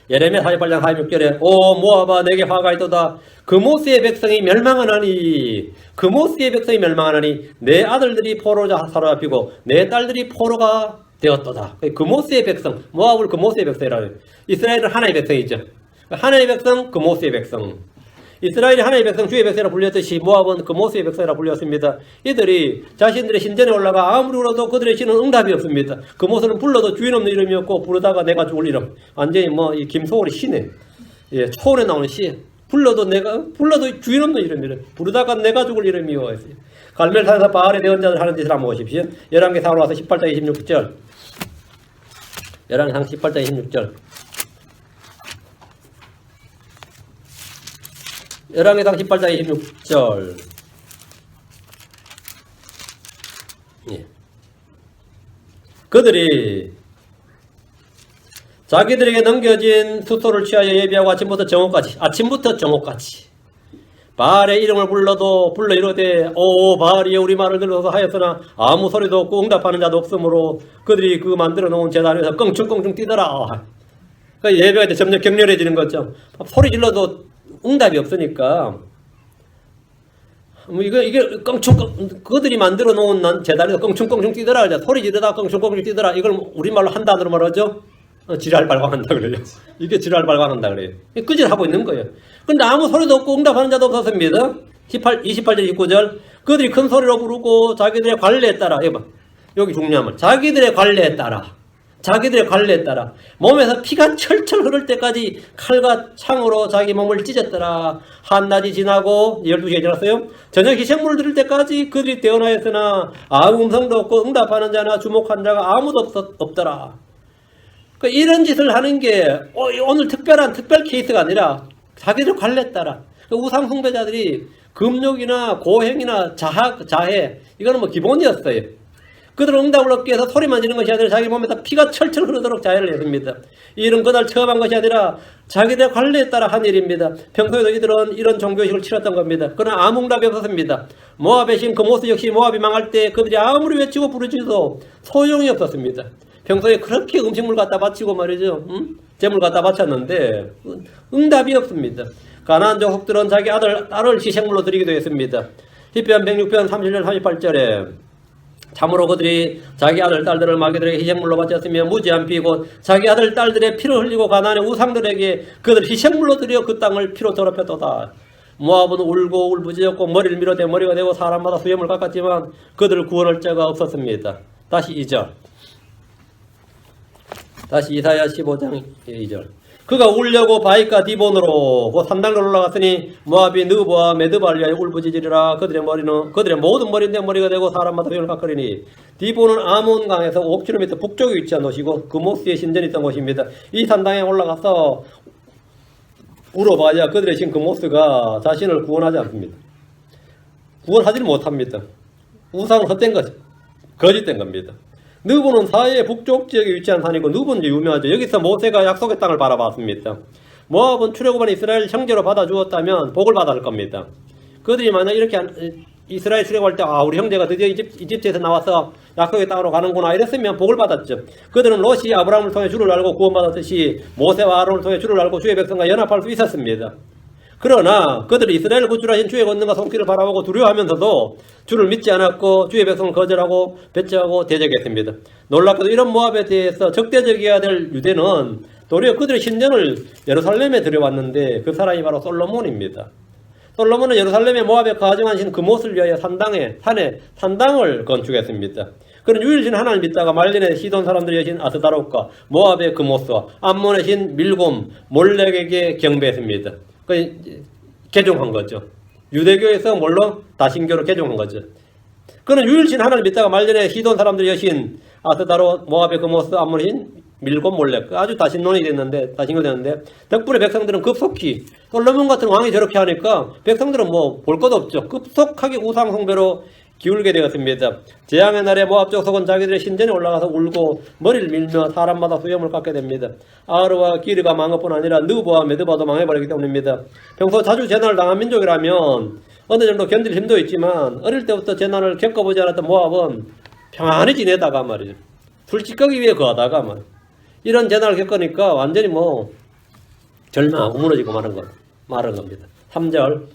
예레미야 48장 46절에 오 모압아 내게 화가 있도다. 그모스의 백성이 멸망하나니 그모스의 백성이 멸망하나니 내 아들들이 포로로 사로잡히고 내 딸들이 포로가 되었도다. 그모스의 백성, 모압을 그모스의 백성이라고 해요. 이스라엘은 하나의 백성이죠. 하나의 백성, 그모스의 백성. 이스라엘이 하나의 백성, 주의 백성이라고 불렸듯이 모압은 그모스의 백성이라고 불렸습니다. 이들이 자신들의 신전에 올라가 아무리 울어도 그들의 신은 응답이 없습니다. 그모스는 불러도 주인 없는 이름이었고 부르다가 내가 죽을 이름. 완전히 이 김소월의 시네. 예, 초원에 나오는 시. 불러도 주인 없는 이름이래. 부르다가 내가 죽을 이름이요. 갈멜산에서 바알의 대언자들 하는 짓을 한번 보십시오. 열왕기상으로 와서 18장 26절. 열왕기상 18장 26절. 열왕기상 18장 26절. 예. 그들이 자기들에게 넘겨진 수소를 취하여 예비하고 아침부터 정오까지 바알의 이름을 불러 이르되 오 바알이 우리 말을 들어서 하였으나 아무 소리도 없고 응답하는 자도 없으므로 그들이 그 만들어 놓은 제단 위에서 껑충껑충 뛰더라. 그러니까 예배가 이제 점점 격렬해지는 거죠. 소리 질러도 응답이 없으니까 이게 그들이 만들어 놓은 제단에서 껑충껑충 뛰더라. 소리 지르다 껑충껑충 뛰더라. 이걸 우리말로 한 단어로 말하죠. 지랄 발광한다 그래요. 이게 지랄 발광한다 그래요. 끄질하고 있는 거예요. 근데 아무 소리도 없고 응답하는 자도 없었습니다. 28절 29절 그들이 큰 소리로 부르고 자기들의 관례에 따라 여기 중요한 말 자기들의 관례에 따라 몸에서 피가 철철 흐를 때까지 칼과 창으로 자기 몸을 찢었더라. 한낮이 지나고 12시가 지났어요. 저녁 희생물을 드릴 때까지 그들이 대언하였으나 아무 음성도 없고 응답하는 자나 주목한 자가 아무도 없더라. 이런 짓을 하는 게 오늘 특별 케이스가 아니라 자기들 관례에 따라 우상 숭배자들이 금욕이나 고행이나 자해 이거는 기본이었어요. 그들은 응답을 얻기 위해서 소리만 지르는 것이 아니라 자기 몸에다 피가 철철 흐르도록 자해를 했습니다. 이 일은 그날 처음 한 것이 아니라 자기들의 관례에 따라 한 일입니다. 평소에도 이들은 이런 종교식을 치렀던 겁니다. 그러나 아무 응답이 없었습니다. 모압의 신 그모스 역시 모압이 망할 때 그들이 아무리 외치고 부르짖어도 소용이 없었습니다. 평소에 그렇게 음식물 갖다 바치고 말이죠. 재물 갖다 바쳤는데 응답이 없습니다. 가나안 족속들은 자기 딸을 희생물로 드리기도 했습니다. 시편 106편 37절 38절에 참으로 그들이 자기 아들 딸들을 마귀들에게 희생물로 바쳤으며 무지한 피고 자기 아들 딸들의 피를 흘리고 가나안의 우상들에게 그들 희생물로 드려 그 땅을 피로 더럽혔도다. 모압은 울고 울부짖었고 머리를 밀어대 머리가 되고 사람마다 수염을 깎았지만 그들을 구원할 자가 없었습니다. 다시 2절. 다시 이사야 15장 2절. 그가 울려고 바익과 디본으로 그 산당으로 올라갔으니 모압이 느보와 메드바를 위하여 울부짖으리라. 그들의 모든 머리인데 머리가 되고 사람마다 수염을 깎으리니 디본은 아몬강에서 5km 북쪽에 위치한 곳이고 그모스의 신전이 있던 곳입니다. 이 산당에 올라가서 울어봐야 그들의 신 그모스가 자신을 구원하지 않습니다. 구원하지는 못합니다. 우상은 헛된 거죠. 거짓된 겁니다. 느보는 사해의 북쪽 지역에 위치한 산이고 느보는 유명하죠. 여기서 모세가 약속의 땅을 바라봤습니다. 모압은 출애굽한 이스라엘 형제로 받아주었다면 복을 받을 겁니다. 그들이 만약 이렇게 이스라엘 출애굽할 때 우리 형제가 드디어 이집트에서 나와서 약속의 땅으로 가는구나 이랬으면 복을 받았죠. 그들은 롯이 아브라함을 통해 주를 알고 구원받았듯이 모세와 아론을 통해 주를 알고 주의 백성과 연합할 수 있었습니다. 그러나 그들이 이스라엘을 구출하신 주의 권능과 손길을 바라보고 두려워하면서도 주를 믿지 않았고 주의 백성을 거절하고 배척하고 대적했습니다. 놀랍게도 이런 모압에 대해서 적대적이어야 될 유대는 도리어 그들의 신전을 예루살렘에 들여왔는데 그 사람이 바로 솔로몬입니다. 솔로몬은 예루살렘의 모압에 가정한 신 그못을 위하여 산에 산당을 건축했습니다. 그는 유일신 하나님을 믿다가 말년에 시돈 사람들이 여신 아스다롯과 모압의 그못과 암몬의 신 밀곰 몰렉에게 경배했습니다. 개종한 거죠. 유대교에서 물론 다신교로 개종한 거죠. 그는 유일신 하나님을 믿다가 말년에 시돈 사람들이 여신 아스다롯 모압의 그모스 암몬의 신 밀곰 몰렉 아주 다신론이 됐는데 덕분에 백성들은 급속히 솔로몬 같은 왕이 저렇게 하니까 백성들은 볼 것도 없죠. 급속하게 우상 숭배로 기울게 되었습니다. 재앙의 날에 모압 족속은 자기들의 신전에 올라가서 울고 머리를 밀며 사람마다 수염을 깎게 됩니다. 아르와 기르가 망할 뿐 아니라 느보와 메드바도 망해버리기 때문입니다. 평소 자주 재난을 당한 민족이라면 어느 정도 견딜 힘도 있지만 어릴 때부터 재난을 겪어보지 않았던 모압은 평안히 지내다가 말이죠. 술집가기 위해 거하다가 말 이런 재난을 겪으니까 완전히 절망하고 무너지고 말한 겁니다. 3절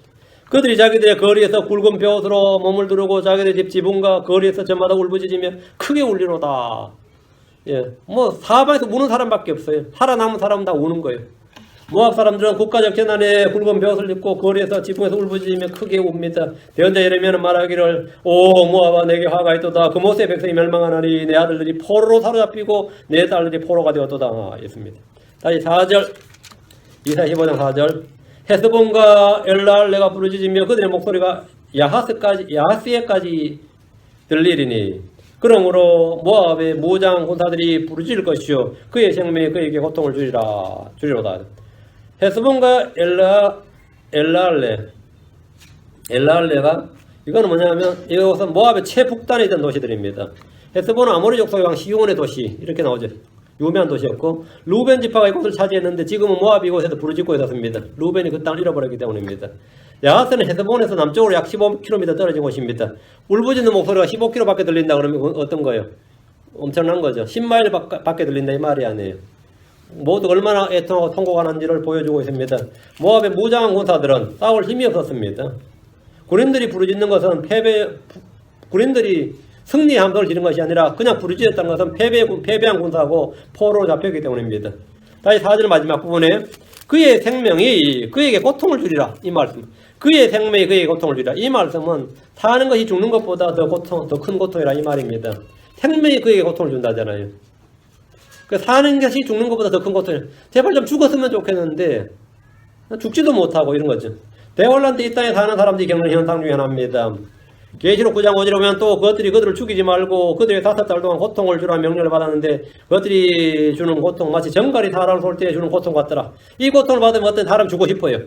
그들이 자기들의 거리에서 굵은 벼옷으로 몸을 두르고 자기들의 집 지붕과 거리에서 저마다 울부짖으며 크게 울리로다. 사방에서 우는 사람밖에 없어요. 살아남은 사람은 다 우는 거예요. 모압 사람들은 국가적 재난에 굵은 벼옷을 입고 거리에서 지붕에서 울부짖으며 크게 웁니다. 대언자 예레미야는 말하기를 오 모압아 내게 화가 있도다. 그 모세의 백성이 멸망하나니 내 아들들이 포로로 사로잡히고 내 딸들이 포로가 되었도다 했습니다. 다시 4절 이사 15장 4절 헤스본과 엘랄레가 부르짖으며 그들의 목소리가 야하스에까지 들리리니 그러므로 모압의 무장 군사들이 부르짖을 것이요 그의 생명이 그에게 고통을 주리로다. 헤스본과 엘랄레가 이거는 뭐냐면 이것은 모압의 최북단에 있던 도시들입니다. 헤스본은 아모리 족속의 왕 시온의 도시 이렇게 나오죠. 유명한 도시였고 루벤 지파가 이곳을 차지했는데 지금은 모압 이곳에서 부르짖고 있었습니다. 루벤이 그 땅을 잃어버렸기 때문입니다. 야하스는 헤스본에서 남쪽으로 약 15km 떨어진 곳입니다. 울부짖는 목소리가 15km밖에 들린다 그러면 어떤 거예요? 엄청난 거죠. 10마일 밖에 들린다 이 말이 아니에요. 모두 얼마나 애통하고 통곡하는지를 보여주고 있습니다. 모압의 무장한 군사들은 싸울 힘이 없었습니다. 군인들이 부르짖는 것은 군인들이 승리의 함성을 지른 것이 아니라 그냥 부르짖었다는 것은 패배한 군사하고 포로로 잡혔기 때문입니다. 다시 4절 마지막 부분에 그의 생명이 그에게 고통을 주리라 이 말씀. 그의 생명이 그에게 고통을 주리라 이 말씀은 사는 것이 죽는 것보다 더 큰 고통이라 이 말입니다. 생명이 그에게 고통을 준다잖아요. 사는 것이 죽는 것보다 더 큰 고통이에요. 제발 좀 죽었으면 좋겠는데 죽지도 못하고 이런 거죠. 대환란 때 이 땅에 사는 사람들이 겪는 현상 중에 하나입니다. 계시록 9장 5절에 보면 또 그들이 그들을 죽이지 말고 그들에게 5달 동안 고통을 주라 명령을 받았는데 그들이 주는 고통 마치 정갈이 사람을 쏠 때 주는 고통 같더라. 이 고통을 받으면 어떤 사람 죽고 싶어요.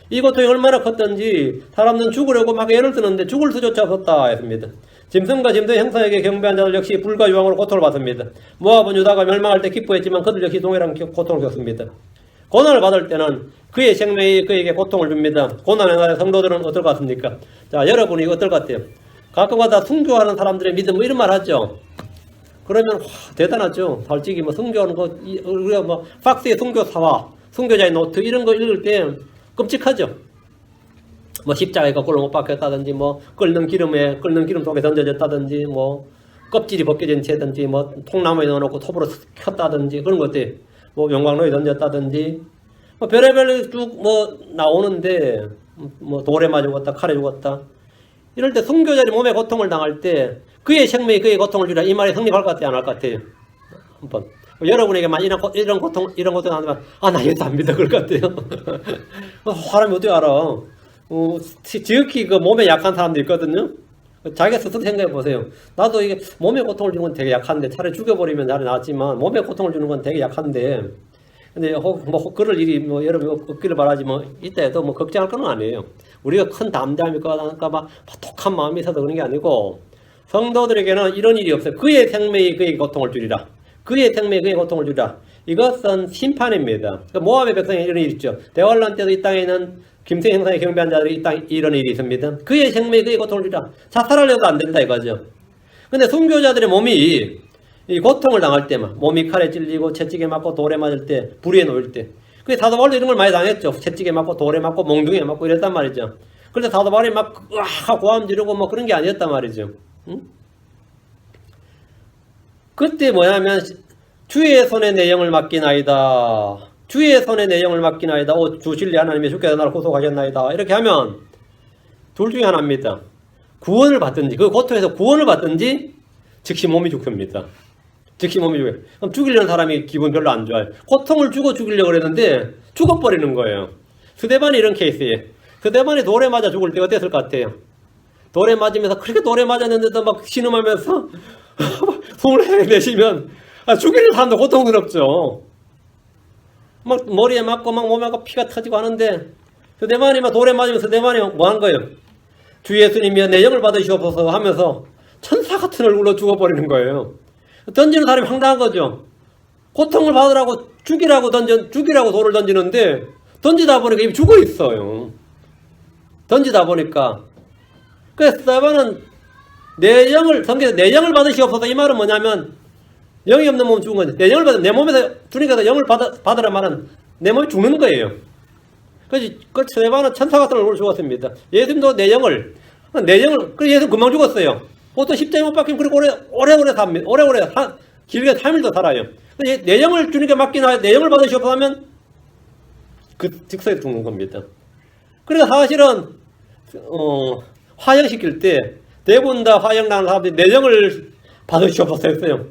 이 고통이 얼마나 컸던지 사람들은 죽으려고 막 애를 쓰는데 죽을 수조차 없었다 했습니다. 짐승과 짐승의 형상에게 경배한 자들 역시 불과 유황으로 고통을 받습니다. 모압은 유다가 멸망할 때 기뻐했지만 그들 역시 동일한 고통을 겪습니다. 고난을 받을 때는 그의 생명이 그에게 고통을 줍니다. 고난의 날에 성도들은 어떨 것 같습니까? 자, 여러분이 이거 어떨 것 같아요? 가끔가다 순교하는 사람들의 믿음 이런 말 하죠. 그러면 대단하죠. 솔직히 순교하는 거 우리가 팍스의 순교사와 순교자의 노트 이런 거 읽을 때 끔찍하죠. 십자가에 거꾸로 못 박혔다든지 끓는 기름 속에 던져졌다든지 껍질이 벗겨진 채든지 통나무에 넣어놓고 톱으로 켰다든지 그런 것들 용광로에 던졌다든지 별의별 쭉 나오는데 돌에 맞아 죽었다 칼에 죽었다 이럴 때 순교자들이 몸에 고통을 당할 때 그의 생명이 그의 고통을 주라 이 말이 성립할 것 같아요 안 할 것 같아요? 한번 여러분에게만 이런 고통 나면 나 예수 안 믿어 그럴 것 같아요. 사람이 어떻게 알아? 지극히 그 몸에 약한 사람도 있거든요. 자기가 스스로 생각해 보세요. 나도 이게 몸에 고통을 주는 건 되게 약한데 차라리 죽여버리면 차라리 낫지만 몸에 고통을 주는 건 되게 약한데 근데 그럴 일이 여러분 없기를 바라지 이때도 걱정할 건 아니에요. 우리가 큰 담대함이 있거나 막 독한 마음이 있어서 그런 게 아니고 성도들에게는 이런 일이 없어요. 그의 생명이 그에게 고통을 주리라. 그의 생명이 그에게 고통을 주리라. 이것은 심판입니다. 모압의 백성에 이런 일이 있죠. 대환란 때도 이 땅에 있는 김새 형상의 경배한 자들이 이 땅에 이런 일이 있습니다. 그의 생명이 그에게 고통을 주리라. 자살하려도 안 된다 이거죠. 근데 순교자들의 몸이 이 고통을 당할 때만 몸이 칼에 찔리고 채찍에 맞고 돌에 맞을 때 불의에 놓일 때 그 사도 바울도 이런 걸 많이 당했죠. 채찍에 맞고 돌에 맞고 몽둥이에 맞고 이랬단 말이죠. 그런데 사도 바울이 막 고함 지르고 그런 게 아니었단 말이죠. 응? 그때 뭐냐면 주의 손에 내 영을 맡기나이다. 주의 손에 내 영을 맡기나이다. 주 진리 하나님의 주께서 나를 구속하셨나이다. 이렇게 하면 둘 중에 하나입니다. 구원을 받든지 그 고통에서 구원을 받든지 즉시 몸이 죽습니다. 즉시 몸이 죽어요. 그럼 죽이려는 사람이 기분 별로 안 좋아요. 고통을 주고 죽이려고 그랬는데 죽어버리는 거예요. 스데반이 이런 케이스예요. 스데반이 돌에 맞아 죽을 때 어땠을 것 같아요? 돌에 맞으면서 그렇게 돌에 맞았는데도 막 신음하면서 숨을 헤매시면 죽이는 사람도 고통스럽죠. 막 머리에 맞고 막 몸에 맞고 피가 터지고 하는데 스데반이 막 돌에 맞으면서 스데반이 뭐 한 거예요? 주 예수님이 내 영을 받으시옵소서 하면서 천사 같은 얼굴로 죽어버리는 거예요. 던지는 사람이 황당한 거죠. 고통을 받으라고 죽이라고 돌을 던지는데 던지다 보니까 이미 죽어 있어요. 던지다 보니까. 그래서 스데반은 성경에서 내 영을 받으시옵소서 이 말은 뭐냐면 영이 없는 몸은 죽은 거지. 내 영을 받으면 내 몸에서 주님께서 영을 받으라 말은 내 몸이 죽는 거예요. 그래서 그 스데반은 천사 같은 얼굴로 죽었습니다. 예수님도 내 영을 그래서 예수님 금방 죽었어요. 보통 십자가에 못 박히면 그렇게 오래오래 삽니다. 오래오래 길게 3일도 살아요. 내 영을 주님께 맡기나 내 영을 받으시옵소서 하면 그 즉석에 죽는 겁니다. 그러니까 사실은 화형시킬 때 대부분 다 화형당하는 사람들이 내 영을 받으시옵소서 했어요.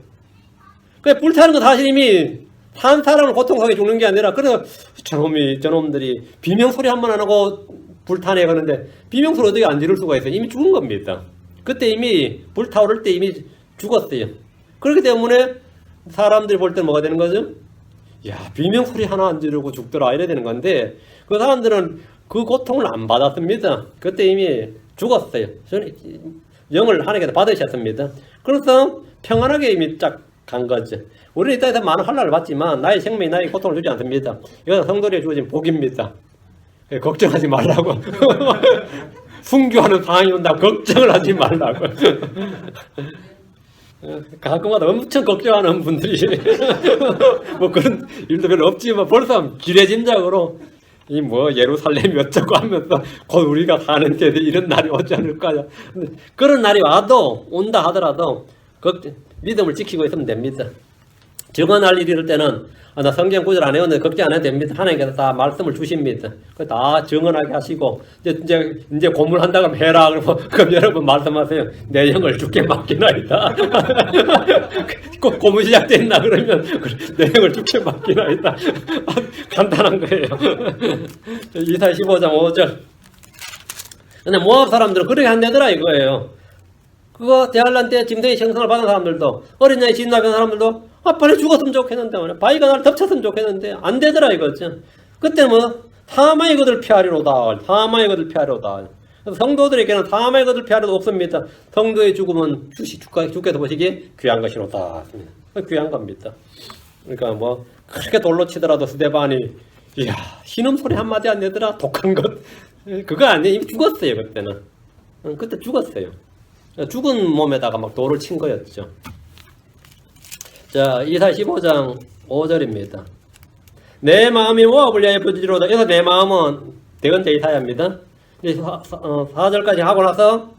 그래 불타는 건 사실 이미 산 사람을 고통하게 죽는 게 아니라 그래서 저놈들이 비명소리 한 번 안 하고 불타내 가는데 비명소리 어떻게 안 지를 수가 있어요. 이미 죽은 겁니다. 그때 이미 불타오를 때 이미 죽었어요. 그렇기 때문에 사람들이 볼 때는 뭐가 되는 거죠? 야, 비명소리 하나 안 지르고 죽더라 이래야 되는 건데 그 사람들은 그 고통을 안 받았습니다. 그때 이미 죽었어요. 영을 하나님께서 받으셨습니다. 그래서 평안하게 이미 쫙 간 거죠. 우리는 이 땅에서 많은 환난을 받지만 나의 생명이 나에게 고통을 주지 않습니다. 이것은 성도에게 주어진 복입니다. 걱정하지 말라고. 순교하는 상황이 온다고 걱정을 하지 말라고. 가끔마다 엄청 걱정하는 분들이 뭐 그런 일도 별로 없지만 벌써 기대짐작으로 이 뭐 예루살렘이 어쩌고 하면서 곧 우리가 사는 때에 이런 날이 오지 않을까요? 그런 날이 와도 온다 하더라도 믿음을 지키고 있으면 됩니다. 증언할 일이 있을 때는 나 성경 구절 안 외웠는데 걱정 안 해도 됩니다. 하나님께서 다 말씀을 주십니다. 다 증언하게 하시고 이제 고문한다 그러면 해라 그럼 여러분 말씀하세요. 내 영을 주께 맡기나이다. 고문 시작됐나 그러면 내 영을 주께 맡기나이다. 간단한 거예요. 이사야 15장 5절. 근데 모압 사람들은 그렇게 한다더라 이거예요. 그거 대환란 때 짐승의 형상을 받은 사람들도 어린 나이 진나병 사람들도 빨리 죽었으면 좋겠는데 말이야. 바위가 나를 덮쳤으면 좋겠는데 안 되더라 이거죠. 그때 뭐 사망의 것을 피하리로다. 사망의 것을 피하리로다. 성도들에게는 사망의 것을 피하리도 없습니다. 성도의 죽음은 주께서 보시기에 귀한 것이로다. 귀한 겁니다. 그러니까 뭐 그렇게 돌로 치더라도 스데반이 이야 신음소리 한마디 안 내더라. 독한 것. 그거 아니에요. 이미 죽었어요 그때는. 그때 죽었어요. 죽은 몸에다가 막 돌을 친 거였죠. 자, 이사야 15장 5절입니다. 내 마음이 모압을 위하여 부르짖으로다. 여기서 내 마음은 대언자 이사야입니다. 4절까지 하고 나서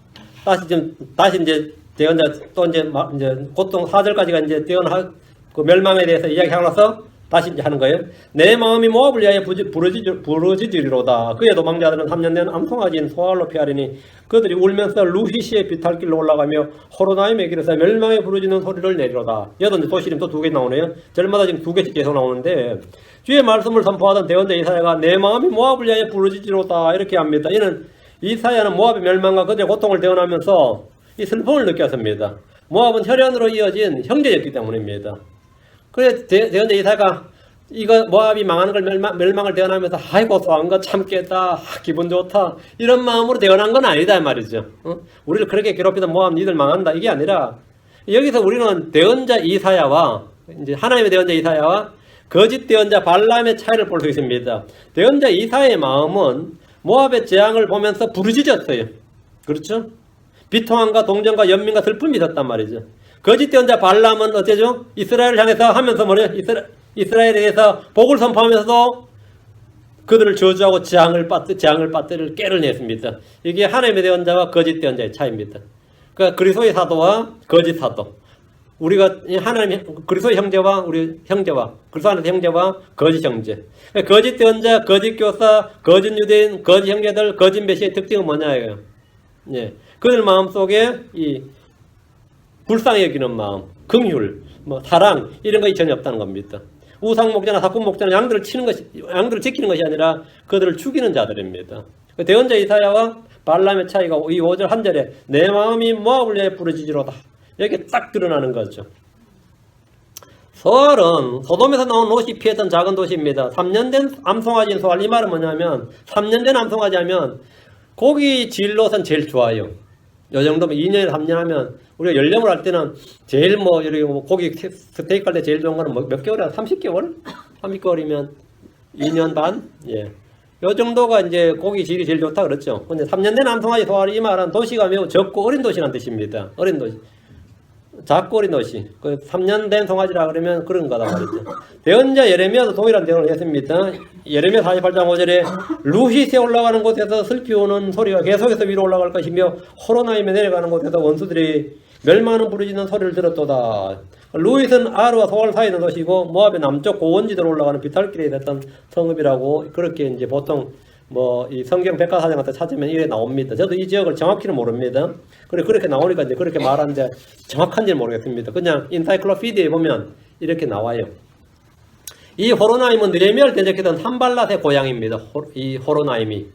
다시 이제 대언자 또 이제 고통 4절까지가 이제 그 멸망에 대해서 이야기하고 나서 다시 이제 하는 거예요. 내 마음이 모압을 위하여 부르짖으리로다. 그의 도망자들은 3년 된 암송아지인 소알로 피하리니 그들이 울면서 루히시의 비탈길로 올라가며 호로나임의 길에서 멸망에 부르짖는 소리를 내리로다. 여덟 도시림 또 2개 나오네요. 절마다 지금 2개씩 계속 나오는데 주의 말씀을 선포하던 대언자 이사야가 내 마음이 모압을 위하여 부르짖으리로다 이렇게 합니다. 이는 이사야는 모압의 멸망과 그들의 고통을 대언하면서 이 슬픔을 느꼈습니다. 모압은 혈연으로 이어진 형제였기 때문입니다. 그래 대언자 이사야가 이거 모압이 망하는 걸 멸망을 대언하면서 아이고 소한 거 참겠다 기분 좋다 이런 마음으로 대언한 건 아니다 말이죠. 우리를 그렇게 괴롭히던 모압 니들 망한다 이게 아니라 여기서 우리는 대언자 이사야와 이제 하나님의 대언자 이사야와 거짓 대언자 발람의 차이를 볼 수 있습니다. 대언자 이사야의 마음은 모압의 재앙을 보면서 부르짖었어요. 그렇죠? 비통함과 동정과 연민과 슬픔이 있었단 말이죠. 거짓 대언자 발람은 어째죠? 이스라엘을 향해서 하면서 뭐래요? 이스라엘에 대해서 복을 선포하면서도 그들을 저주하고 재앙을 빠뜨릴 깨를 냈습니다. 이게 하나님의 대언자와 거짓 대언자의 차이입니다. 그러니까 그리스도의 사도와 거짓 사도. 우리가 그리스도의 형제와 우리 형제와 그리스도 안에서 형제와 거짓 형제. 그러니까 거짓 대언자, 거짓 교사, 거짓 유대인, 거짓 형제들, 거짓 메시아의 특징은 뭐냐예요. 예. 그들 마음속에 이 불쌍히 여기는 마음, 긍휼, 뭐 사랑 이런 것이 전혀 없다는 겁니다. 우상 목자나 사꾼 목자는 양들을 지키는 것이 아니라 그들을 죽이는 자들입니다. 대언자 이사야와 발람의 차이가 이 5절 한 절에 내 마음이 모압을 위하여 부르짖으로다 이렇게 딱 드러나는 거죠. 소알은 소돔에서 나온 롯이 피했던 작은 도시입니다. 3년 된 암송아지인 소알. 이 말은 뭐냐면 3년 된 암송아지 하면 고기 질로선 제일 좋아요. 요 정도면 2년, 3년 하면, 우리가 연령을 할 때는 제일 이렇게 고기 스테이크 할 때 제일 좋은 거는 몇 개월이야? 30개월? 30개월이면 2년 반? 예. 요 정도가 이제 고기 질이 제일 좋다 그랬죠. 근데 3년 된 암송아지 소화를 이 말은 도시가 매우 적고 어린 도시라는 뜻입니다. 어린 도시. 작고 어린 도시. 그 3년 된 송아지라 그러면 그런 거다 말이죠. 대언자 예레미야도 동일한 대응을 했습니다. 예레미야 48장 5절에 루싯에 올라가는 곳에서 슬피 우는 소리가 계속해서 위로 올라갈 것이며 호로나임에 내려가는 곳에서 원수들이 멸망하는 부르짖는 소리를 들었도다. 루잇은 아르와 소알 사이에 있는 도시고 모압의 남쪽 고원지대로 올라가는 비탈길에 됐던 성읍이라고 그렇게 이제 보통 이 성경 백과사전 같은 데 찾으면 이래 나옵니다. 저도 이 지역을 정확히는 모릅니다. 그렇게 나오니까 이제 그렇게 말하는데 정확한지는 모르겠습니다. 그냥 인사이클로피디에 보면 이렇게 나와요. 이 호로나임은 느헤미야를 대적했던 산발랏의 고향입니다. 이 호로나임이.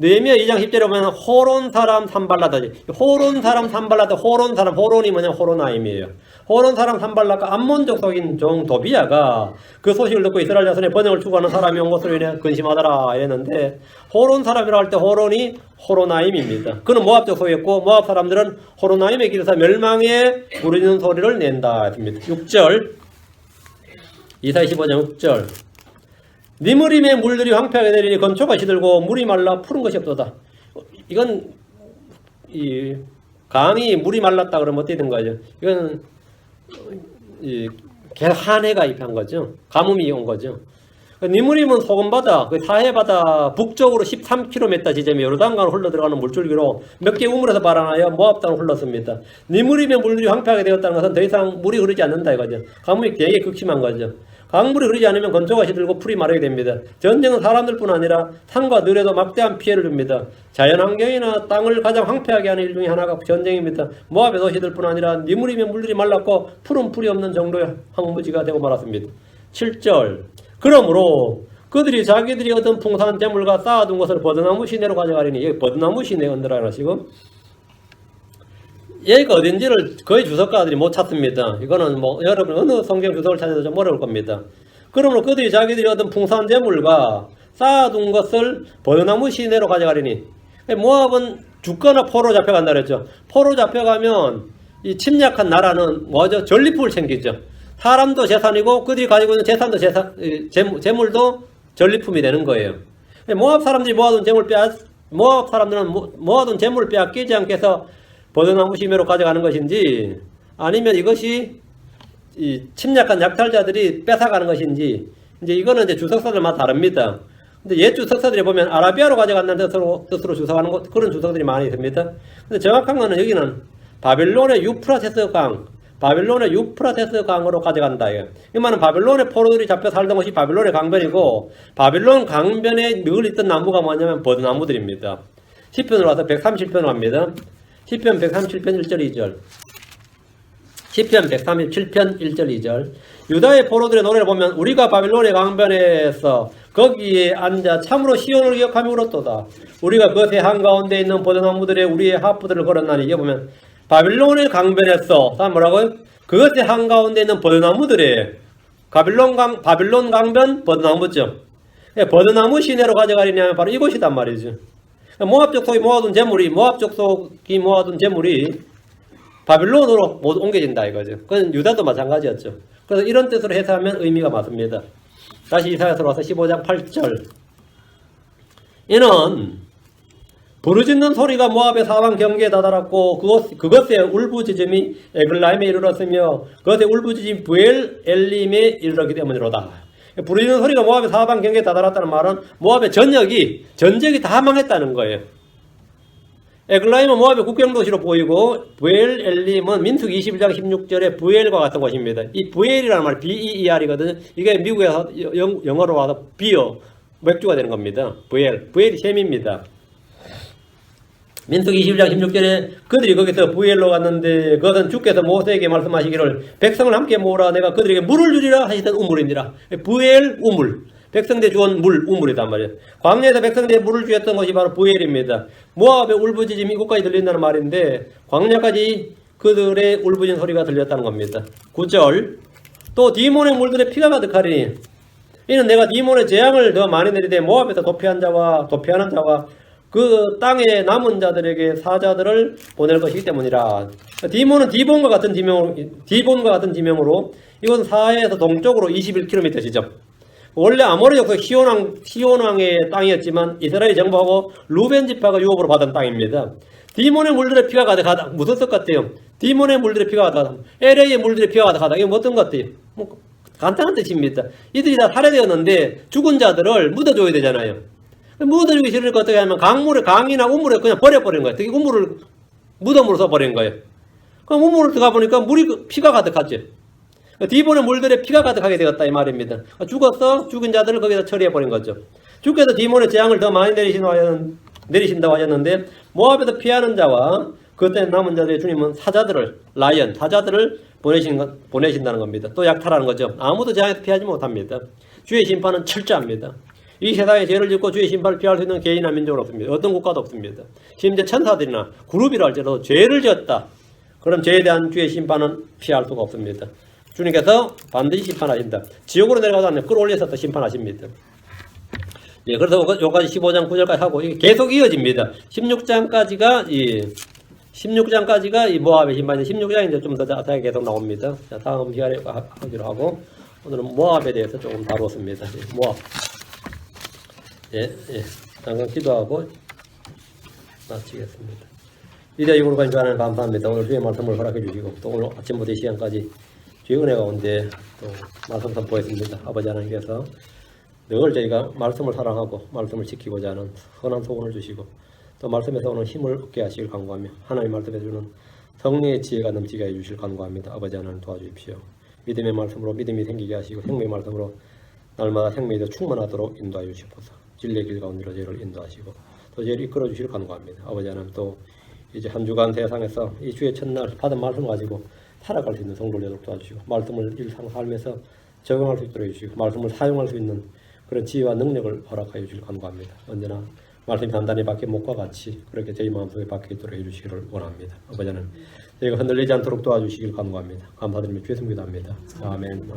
느헤미야 2장 10절에 보면 호론 사람 산발랏이지. 호론 사람 산발랏, 호론이 뭐냐? 호로나임이에요. 호론 사람 산발랏과 암몬족 속인 종 도비야가 그 소식을 듣고 이스라엘 자손의 번영을 추구하는 사람이 온 것으로 인해 근심하더라 이랬는데, 호론 사람이라고 할 때 호론이 호로나임입니다. 그는 모압족 속이었고 모압 사람들은 호로나임의 길에서 멸망에 부르짖는 소리를 낸다 했습니다. 6절 이사야 15장 6절 니무림의 물들이 황폐하게 내리니 건초가 시들고 물이 말라 푸른 것이 없도다. 이건 이 강이 물이 말랐다 그러면 어떻게 된 거죠? 이건 계속 한 해가 입한 거죠. 가뭄이 온 거죠. 니무림은 소금바다, 사해바다 북쪽으로 13km 지점에 요르단강을 흘러 들어가는 물줄기로 몇 개 우물에서 발원하여 모압 땅을 흘렀습니다. 니무림의 물들이 황폐하게 되었다는 것은 더 이상 물이 흐르지 않는다 이거죠. 가뭄이 되게 극심한 거죠. 강물이 흐르지 않으면 건조가 시들고 풀이 마르게 됩니다. 전쟁은 사람들뿐 아니라 산과 들에도 막대한 피해를 줍니다. 자연환경이나 땅을 가장 황폐하게 하는 일 중에 하나가 전쟁입니다. 모압의 도시들뿐 아니라 니무림의 물들이 말랐고 푸른 풀이 없는 정도의 황무지가 되고 말았습니다. 7절 그러므로 그들이 자기들이 얻은 풍성한 재물과 쌓아둔 것을 버드나무 시내로 가져가리니, 여기 버드나무 시내 언더라는 지금 여기가 어딘지를 거의 주석가들이 못 찾습니다. 이거는 여러분 어느 성경 주석을 찾아도 좀 어려울 겁니다. 그러므로 그들이 자기들이 얻은 풍성한 재물과 쌓아둔 것을 버드나무 시내로 가져가리니, 모압은 죽거나 포로 잡혀간다 그랬죠. 포로 잡혀가면 이 침략한 나라는 뭐죠? 전리품을 챙기죠. 사람도 재산이고 그들이 가지고 있는 재산도 재물도 전리품이 되는 거예요. 모압 사람들이 모아둔 모압 사람들은 모아둔 재물을 빼앗기지 않게 해서 버드나무 시내로 가져가는 것인지, 아니면 이것이 이 침략한 약탈자들이 뺏어가는 것인지, 이제 이거는 이제 주석사들마다 다릅니다. 근데 옛 주석사들이 보면 아라비아로 가져간다는 뜻으로 주석하는 그런 주석들이 많이 있습니다. 근데 정확한 거는 여기는 바빌론의 유프라테스 강으로 가져간다. 이 말은 바빌론의 포로들이 잡혀 살던 곳이 바빌론의 강변이고, 바빌론 강변에 늘 있던 나무가 뭐냐면 버드나무들입니다. 시편으로 와서 137편을 합니다. 시편 137편 1절 2절. 시편 137편 1절 2절. 유다의 포로들의 노래를 보면 우리가 바빌론의 강변에서 거기에 앉아 참으로 시온을 기억하며 울었도다. 우리가 그것의 한가운데 있는 버드나무들의 우리의 하프들을 걸었나니. 이게 보면 바빌론의 강변에서 뭐라고요? 그것의 한가운데 있는 버드나무들의 바빌론 강변 버드나무죠. 버드나무 시내로 가져가리냐면 바로 이곳이단 말이죠. 모압 족속이 모아둔 재물이 바빌론으로 모두 옮겨진다 이거죠. 그건 유다도 마찬가지였죠. 그래서 이런 뜻으로 해석하면 의미가 맞습니다. 다시 이사야서로 와서 15장 8절. 이는 부르짖는 소리가 모압의 사방 경계에 다다랐고 그것의 울부짖음이 에글라임에 이르렀으며 그것의 울부짖음이 부엘 엘림에 이르렀기 때문이로다. 부르짖는 소리가 모압의 사방 경계에 다다랐다는 말은 모압의 전적이 다 망했다는 거예요. 에글라임은 모압의 국경도시로 보이고 부엘 엘림은 민수기 21장 16절에 부엘과 같은 곳입니다. 이 부엘이라는 말 BEER이거든요. 이게 미국에서 영어로 와서 비어 맥주가 되는 겁니다. 부엘이 셈입니다. 민수기 21장 16절에 그들이 거기서 부엘로 갔는데 그것은 주께서 모세에게 말씀하시기를 백성을 함께 모으라 내가 그들에게 물을 주리라 하시던 우물입니다. 부엘 우물. 백성대 주온 우물이단 말이에요. 광야에서 백성대에 물을 주었던 것이 바로 부엘입니다. 모압의 울부짖음이 이곳까지 들린다는 말인데 광야까지 그들의 울부짖는 소리가 들렸다는 겁니다. 9절 또 디몬의 물들의 피가 가득하리니 이는 내가 디몬의 재앙을 더 많이 내리되 모압에서 도피하는 자와 그 땅의 남은 자들에게 사자들을 보낼 것이기 때문이라. 디몬은 디본과 같은 지명으로 이건 사해에서 동쪽으로 21km 지점. 원래 아모리 족속 시온왕의 땅이었지만 이스라엘이 정복하고 루벤 지파가 유업으로 받은 땅입니다. 디몬의 물들의 피가 가득하다. 무슨 뜻 같아요? 디몬의 물들의 피가 가득하다. LA의 물들의 피가 가득하다. 이게 어떤 것 같아요? 뭐 간단한 뜻입니다. 이들이 다 살해되었는데 죽은 자들을 묻어줘야 되잖아요. 묻어주기 싫으니까 어떻게 하면 강이나 우물에 그냥 버려버린 거예요. 특히 우물을 무덤으로 써버린 거예요. 그럼 우물을 들어가 보니까 피가 가득하죠. 디본의 물들에 피가 가득하게 되었다 이 말입니다. 죽은 자들을 거기다 처리해버린 거죠. 주께서 디몬의 재앙을 더 많이 내리신다고 하셨는데 모압에서 피하는 자와 그때 남은 자들의 주님은 사자들을 보내신다는 겁니다. 또 약탈하는 거죠. 아무도 재앙에서 피하지 못합니다. 주의 심판은 철저합니다. 이 세상에 죄를 짓고 주의 심판을 피할 수 있는 개인이나 민족은 없습니다. 어떤 국가도 없습니다. 심지어 천사들이나 그룹이라 할지라도 죄를 지었다. 그럼 죄에 대한 주의 심판은 피할 수가 없습니다. 주님께서 반드시 심판하신다. 지옥으로 내려가도 않는 끌어올려서 또 심판하십니다. 예, 그래서 여기까지 15장 9절까지 하고 이게 계속 이어집니다. 16장까지가 이 모압의 심판이 16장이 이제 좀 더 자세하게 계속 나옵니다. 자, 다음 시간에 하기로 하고 오늘은 모압에 대해서 조금 다루었습니다. 예, 모압. 예. 잠깐 기도하고 마치겠습니다. 이제 이걸로 간주 하나님 감사합니다. 오늘 주의 말씀을 허락해 주시고 또 오늘 아침부터 이 시간까지 주의 은혜 가운데 또 말씀 선포했습니다. 아버지 하나님께서 늘 저희가 말씀을 사랑하고 말씀을 지키고자 하는 선한 소원을 주시고 또 말씀에서 오는 힘을 얻게 하시길 간구하며 하나님 말씀에 주는 성령의 지혜가 넘치게 해주실 간구합니다. 아버지 하나님 도와주십시오. 믿음의 말씀으로 믿음이 생기게 하시고 생명의 말씀으로 날마다 생명이 더 충만하도록 인도하여 주시옵소서. 진리의 길 가운데로 저희를 인도하시고 또 저희를 이끌어 주시길 간구합니다. 아버지 하나님 또 이제 한 주간 세상에서 이 주의 첫날 받은 말씀을 가지고 살아갈 수 있는 성도들을 도와주시고 말씀을 일상 삶에서 적용할 수 있도록 해주시고 말씀을 사용할 수 있는 그런 지혜와 능력을 허락하여 주시길 간구합니다. 언제나 말씀이 단단히 박힌 목과 같이 그렇게 저희 마음속에 박혀 있도록 해주시기를 원합니다. 아버지 하나님 저희가 흔들리지 않도록 도와주시길 간구합니다. 감사드리며 주의 성기도합니다. 아멘.